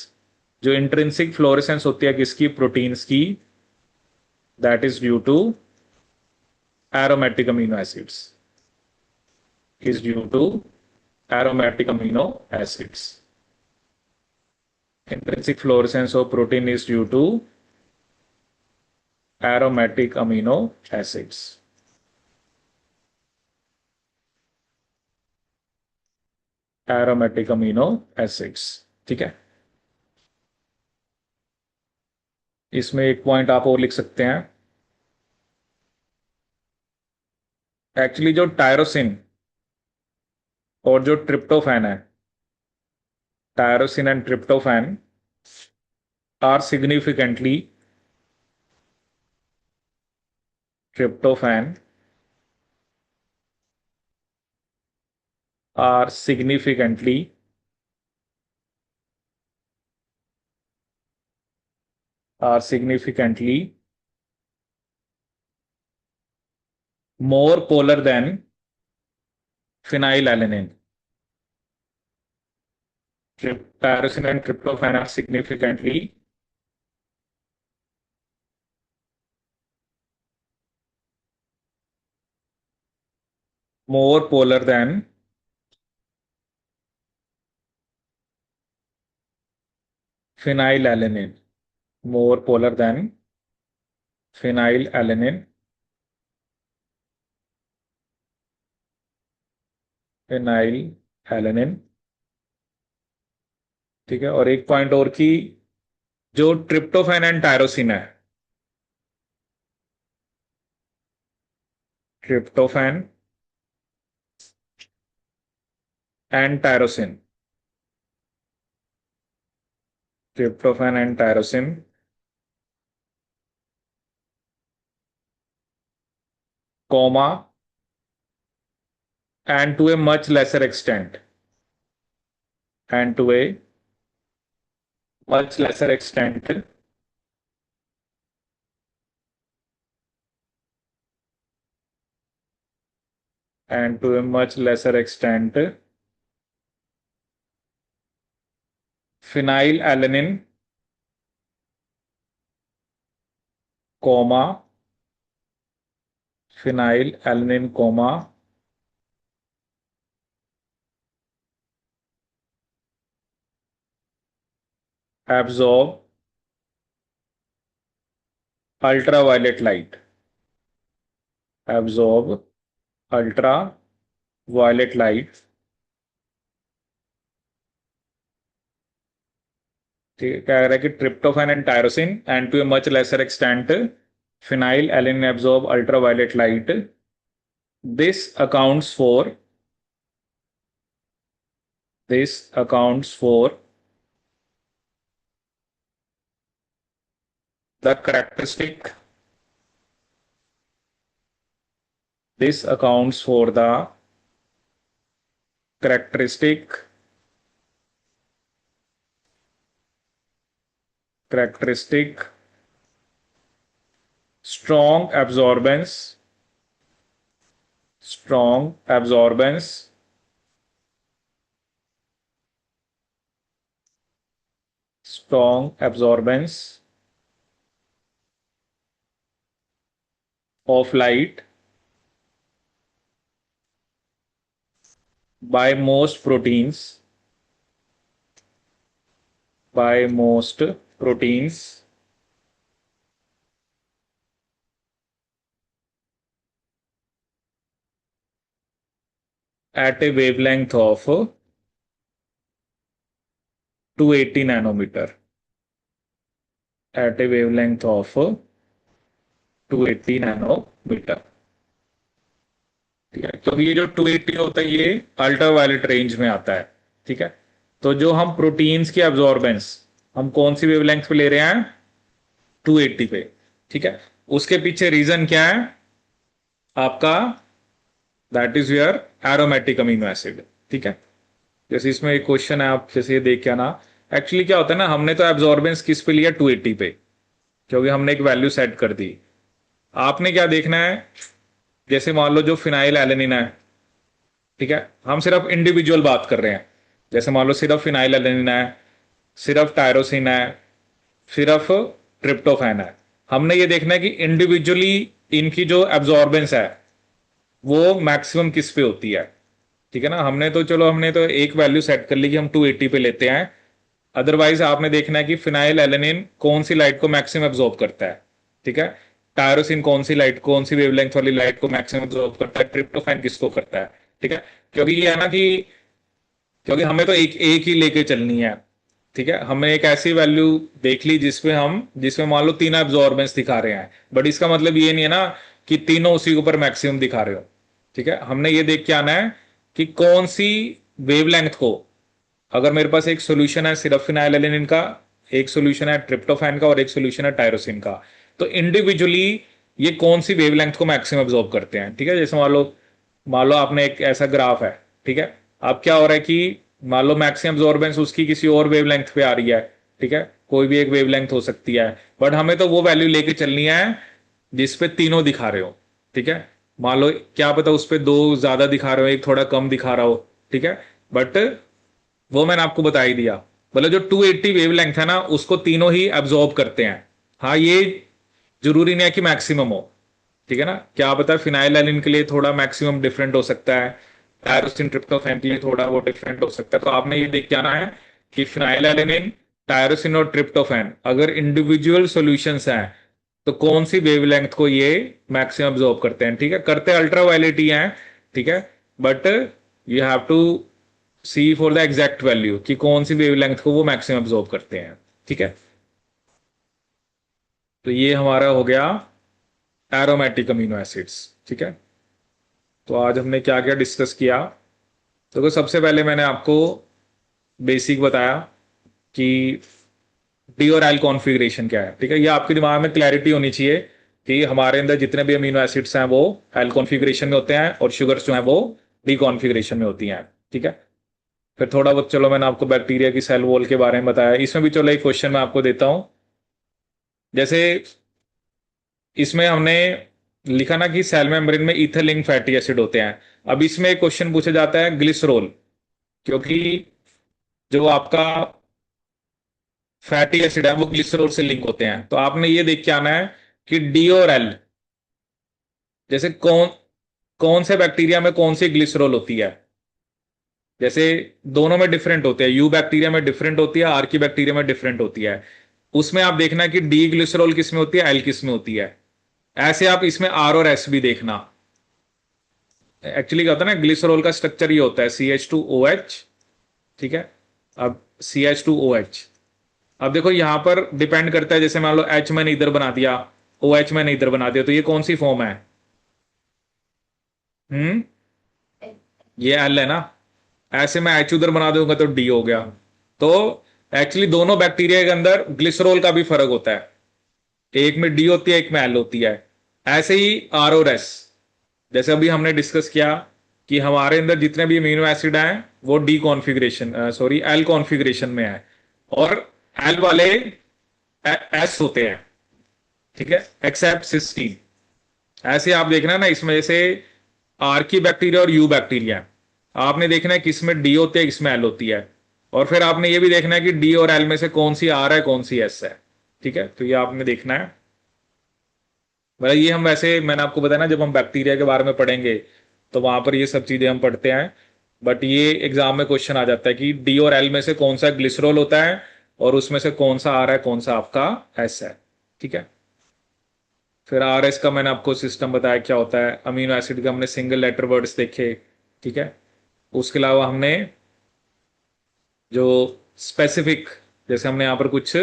जो इंट्रिंसिक फ्लोरेसेंस होती है किसकी, प्रोटीन्स की, that is due to aromatic amino acids, is due to aromatic amino acids. Intrinsic fluorescence of protein is due to aromatic amino acids. Aromatic amino acids। ठीक है। इसमें एक point आप और लिख सकते हैं, एक्चुअली जो टायरोसिन और जो ट्रिप्टोफैन है, tyrosine and tryptophan are significantly, tryptophan are significantly more polar than phenylalanine. Tyrosine and tryptophan are significantly more polar than phenylalanine. More polar than phenylalanine. phenylalanine। ठीक है। और एक पॉइंट और की, जो ट्रिप्टोफैन एंड टायरोसिन है, tryptophan and tyrosine, tryptophan and tyrosine, comma, and to a much lesser extent, and to a much lesser extent, and to a much lesser extent, phenylalanine comma phenylalanine comma absorb ultraviolet light, absorb ultraviolet light. ठीक है, क्या कह रहा है कि tryptophan and tyrosine and to a much lesser extent phenylalanine absorb ultraviolet light. This accounts for this accounts for the characteristic this accounts for the characteristic characteristic strong absorbance strong absorbance strong absorbance of light by most proteins by most proteins at a wavelength of 280 nanometer at a wavelength of 280 nanometer। ठीक है, तो ये जो 280 होता है ये ultraviolet range में आता है। ठीक है, तो जो हम प्रोटीन्स की एब्जॉर्बेंस हम कौन सी वेवलेंथ पे ले रहे हैं, 280 पे। ठीक है, उसके पीछे रीजन क्या है आपका, that is your aromatic amino acid. ठीक है, जैसे इसमें एक क्वेश्चन है, आप जैसे ये देख के आना। एक्चुअली क्या होता है ना, हमने तो एब्जॉर्बेंस किस पे लिया, 280 पे, क्योंकि हमने एक वैल्यू सेट कर दी। आपने क्या देखना है, जैसे मान लो जो फिनाइल एलेनिन है, ठीक है, हम सिर्फ इंडिविजुअल बात कर रहे हैं। जैसे मान लो सिर्फ फिनाइल एलेनिन है, सिर्फ टायरोसिन है, सिर्फ ट्रिप्टोफैन है। हमने ये देखना है कि इंडिविजुअली इनकी जो एब्जॉर्बेंस है वो मैक्सिमम किस पे होती है। ठीक है ना, हमने तो एक वैल्यू सेट कर ली कि हम 280 पे लेते हैं। अदरवाइज आपने देखना है कि फिनाइल एलेनिन कौन सी लाइट को मैक्सिमम एब्जॉर्ब करता है। ठीक है, टायरोसिन कौन सी वेवलेंथ वाली लाइट को मैक्सिमम एब्जॉर्ब करता है, ट्रिप्टोफैन किसको करता है। ठीक है, क्योंकि ये है ना कि क्योंकि हमें तो एक एक ही लेके चलनी है। ठीक है, हमने एक ऐसी वैल्यू देख ली जिसमें मान लो तीनों एब्जॉर्बेंस दिखा रहे हैं, बट इसका मतलब ये नहीं है ना कि तीनों उसी के ऊपर मैक्सिमम दिखा रहे हो। ठीक है, हमने ये देख के आना है कि कौन सी वेवलेंथ को, अगर मेरे पास एक सोल्यूशन है सिर्फ फिनाइलएलेनिन का, एक सोल्यूशन है ट्रिप्टोफैन का और एक सोल्यूशन है टायरोसिन का, तो इंडिविजुअली ये कौन सी वेवलेंथ को मैक्सिमम एब्जॉर्ब करते हैं। ठीक है, जैसे मान लो आपने एक ऐसा ग्राफ है। ठीक है, अब क्या हो रहा है कि मान लो मैक्सिमम एब्जॉर्बेंस उसकी किसी और वेवलेंथ पे आ रही है। ठीक है, कोई भी एक वेवलेंथ हो सकती है, बट हमें तो वो वैल्यू लेके चलनी है जिस पे तीनों दिखा रहे हो। ठीक है, मान लो क्या पता उस पे दो ज्यादा दिखा रहे हो, एक थोड़ा कम दिखा रहा हो। ठीक है, बट वो मैंने आपको बता ही दिया। मतलब जो 280 वेवलेंथ है ना उसको तीनों ही एब्जॉर्ब करते हैं। हाँ, ये जरूरी नहीं है कि मैक्सिमम हो। ठीक है ना, क्या पता फिनाइल एलिन के लिए थोड़ा मैक्सिमम डिफरेंट हो सकता है, टायरोसिन ट्रिप्टोफैन के लिए थोड़ा वो डिफरेंट हो सकता है। तो आपने ये देख के आना है कि फिनाइल एलिन, टायरोसिन और ट्रिप्टोफैन अगर इंडिविजुअल सॉल्यूशंस हैं तो कौन सी वेवलेंथ को ये मैक्सिमम एब्जॉर्ब करते हैं। ठीक है, करते अल्ट्रावायलेट ही हैं। ठीक है, but you have to see for the exact value कि कौन सी वेवलेंथ को वो मैक्सिमम एब्जॉर्ब करते हैं। ठीक है, तो ये हमारा हो गया एरोमेटिक अमीनो एसिड्स। ठीक है, तो आज हमने क्या क्या डिस्कस किया। तो सबसे पहले मैंने आपको बेसिक बताया कि डी और एल कॉन्फ़िगरेशन क्या है। ठीक है, ये आपके दिमाग में क्लैरिटी होनी चाहिए कि हमारे अंदर जितने भी अमीनो एसिड्स हैं वो एल कॉन्फ़िगरेशन में होते हैं और शुगर्स जो हैं वो डी कॉन्फ़िगरेशन में होती हैं। ठीक है, फिर थोड़ा बहुत चलो मैंने आपको बैक्टीरिया की सेल वॉल के बारे में बताया, इसमें भी चलो एक क्वेश्चन मैं आपको देता हूं। जैसे इसमें हमने लिखा ना कि सेल मेम्ब्रेन में इथर फैटी एसिड होते हैं। अब इसमें एक क्वेश्चन पूछा जाता है ग्लिसरॉल, क्योंकि जो आपका फैटी एसिड है वो ग्लिसरॉल से लिंक होते हैं। तो आपने ये देख के आना है कि डी और एल, जैसे कौन कौन से बैक्टीरिया में कौन सी ग्लिसरॉल होती है। जैसे दोनों में डिफरेंट होते हैं, यू बैक्टीरिया में डिफरेंट होती है, आर की बैक्टीरिया में डिफरेंट होती है। उसमें आप देखना कि डी ग्लिसरॉल किस में होती है, एल किस में होती है। ऐसे आप इसमें आर और एस भी देखना। एक्चुअली क्या होता है ना, ग्लिसरॉल का स्ट्रक्चर ये होता है CH2OH, ठीक है। अब CH2OH, अब देखो यहां पर डिपेंड करता है, जैसे मान लो H मैंने इधर बना दिया, OH मैंने इधर बना दिया, तो ये कौन सी फॉर्म है? हम्म, ये L है ना। ऐसे मैं H उधर बना दूंगा तो D हो गया। तो एक्चुअली दोनों बैक्टीरिया के अंदर ग्लिसरॉल का भी फर्क होता है, एक में डी होती है, एक में एल होती है। ऐसे ही आर और एस, जैसे अभी हमने डिस्कस किया कि हमारे अंदर जितने भी अमीनो एसिड हैं वो D configuration, sorry L configuration में है, और एल वाले एस होते हैं, ठीक है, एक्सेप्ट सिस्टीन। ऐसे आप देखना ना, इसमें जैसे आर की बैक्टीरिया और यू बैक्टीरिया, आपने देखना है किसमें डी होती है, किसमें एल होती है। और फिर आपने ये भी देखना है कि डी और एल में से कौन सी आर है, कौन सी एस है, ठीक है। तो ये आपने देखना है। मतलब ये हम वैसे, मैंने आपको बताया ना, जब हम बैक्टीरिया के बारे में पढ़ेंगे तो वहां पर ये सब चीजें हम पढ़ते हैं। बट ये एग्जाम में क्वेश्चन आ जाता है कि डी और एल में से कौन सा ग्लिसरॉल होता है, और उसमें से कौन सा आ रहा है, कौन सा आपका एस है, ठीक है। फिर आर एस का मैंने आपको सिस्टम बताया क्या होता है। अमीनो एसिड के हमने सिंगल लेटर वर्ड्स देखे, ठीक है। उसके अलावा हमने जो स्पेसिफिक, जैसे हमने यहां पर कुछ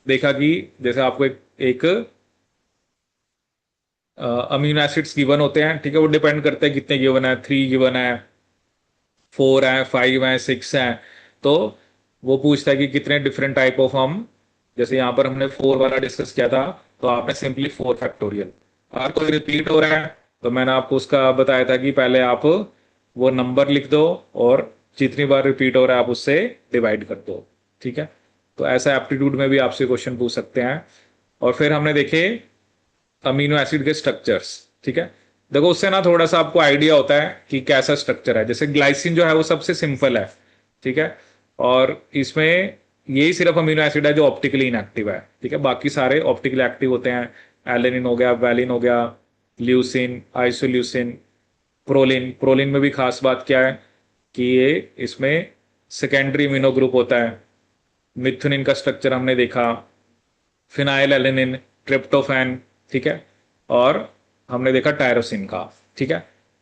देखा कि जैसे आपको एक अमीनो एसिड्स गिवन होते हैं, ठीक है, वो डिपेंड करता है कितने गिवन है, 3 गिवन है, 4 है, 5 है, 6 है। तो वो पूछता है कि कितने डिफरेंट टाइप ऑफ हम, जैसे यहां पर हमने 4 वाला डिस्कस किया था, तो आपने सिंपली 4 फैक्टोरियल। अगर कोई रिपीट हो रहा है तो मैंने आपको उसका बताया था कि पहले आप वो नंबर लिख दो, और जितनी बार रिपीट हो रहा है आप उससे डिवाइड कर दो, ठीक है। तो ऐसा एप्टीट्यूड में भी आपसे क्वेश्चन पूछ सकते हैं। और फिर हमने देखे अमीनो एसिड के स्ट्रक्चर्स, ठीक है। देखो उससे ना थोड़ा सा आपको आइडिया होता है कि कैसा स्ट्रक्चर है। जैसे ग्लाइसिन जो है वो सबसे सिंपल है, ठीक है, और इसमें यही सिर्फ अमीनो एसिड है जो ऑप्टिकली इनएक्टिव है, ठीक है। बाकी सारे ऑप्टिकली एक्टिव होते हैं। एलेनिन हो गया, वैलिन हो गया, ल्यूसिन, आइसोल्यूसिन, प्रोलिन। प्रोलिन में भी खास बात क्या है कि ये इसमें सेकेंडरी अमीनो ग्रुप होता है। मिथुनिन का स्ट्रक्चर हमने देखा, फिनाइल एलेनिन, ट्रिप्टोफैन, ठीक है, और हमने देखा टायरोसिन का, ठीक है।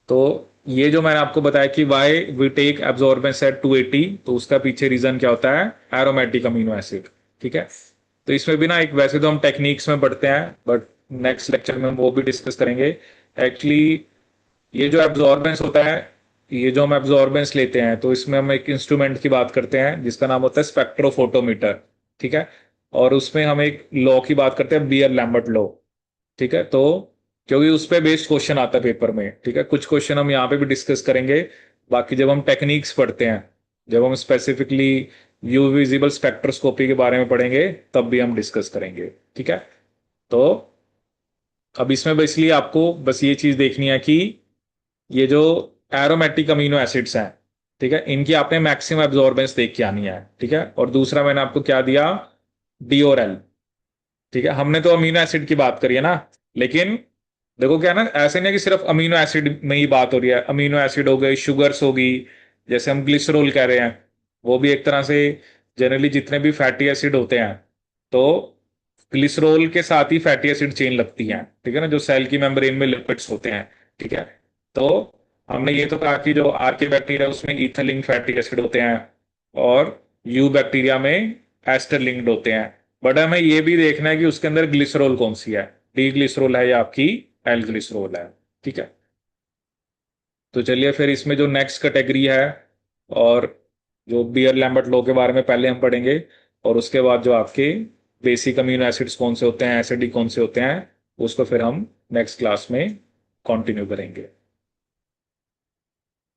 तो ये जो मैंने आपको बताया कि why we take absorbance at 280, तो उसका पीछे रीजन क्या होता है, एरोमेटिक अमीनो एसिड, ठीक है। तो इसमें भी ना एक, वैसे तो हम टेक्निक्स में पढ़ते हैं, बट नेक्स्ट लेक्चर में हम वो भी डिस्कस करेंगे। एक्चुअली ये जो एब्जॉर्बेंस होता है, ये जो हम एब्जॉर्बेंस लेते हैं, तो इसमें हम एक इंस्ट्रूमेंट की बात करते हैं जिसका नाम होता है स्पेक्ट्रोफोटोमीटर, ठीक है। और उसमें हम एक लॉ की बात करते हैं, बियर लैम्बर्ट लॉ, ठीक है। तो क्योंकि उस पे बेस्ड क्वेश्चन आता है पेपर में, ठीक है, कुछ क्वेश्चन हम यहाँ पे भी डिस्कस करेंगे। बाकी जब हम टेक्निक्स पढ़ते हैं, जब हम स्पेसिफिकली यू विजिबल स्पेक्ट्रोस्कोपी के बारे में पढ़ेंगे, तब भी हम डिस्कस करेंगे, ठीक है। तो अब इसमें बेसिकली आपको बस ये चीज देखनी है कि ये जो एरोमेटिक अमीनो एसिड्स हैं, ठीक है, इनकी आपने मैक्सिमम एब्जॉर्बेंस देख के आनी है, ठीक है। और दूसरा मैंने आपको क्या दिया, डी और एल, ठीक है। हमने तो अमीनो एसिड की बात करी है ना, लेकिन देखो क्या है ना, ऐसे नहीं कि सिर्फ अमीनो एसिड में ही बात हो रही है। अमीनो एसिड हो गए, शुगर्स होगी, जैसे हम ग्लिसरॉल कह रहे हैं, वो भी एक तरह से, जनरली जितने भी फैटी एसिड होते हैं, तो ग्लिसरॉल के साथ ही फैटी एसिड चेन लगती है, ठीक है ना, जो सेल की मेम्ब्रेन में लिपिड्स होते हैं, ठीक है। तो हमने ये तो कहा कि जो आर्के बैक्टीरिया उसमें ईथर फैटी एसिड होते हैं, और यू बैक्टीरिया में एस्टर लिंक्ड होते हैं। बट हमें ये भी देखना है कि उसके अंदर ग्लिसरॉल कौन सी है, डी ग्लिसरॉल है या आपकी एल ग्लिसरॉल है, ठीक है। तो चलिए फिर इसमें जो नेक्स्ट कैटेगरी है, और जो बियर लैम्बर्ट लॉ के बारे में पहले हम पढ़ेंगे, और उसके बाद जो आपके बेसिक अमीनो एसिड्स कौन से होते हैं, एसिडिक कौन से होते हैं, उसको फिर हम नेक्स्ट क्लास में कंटिन्यू करेंगे।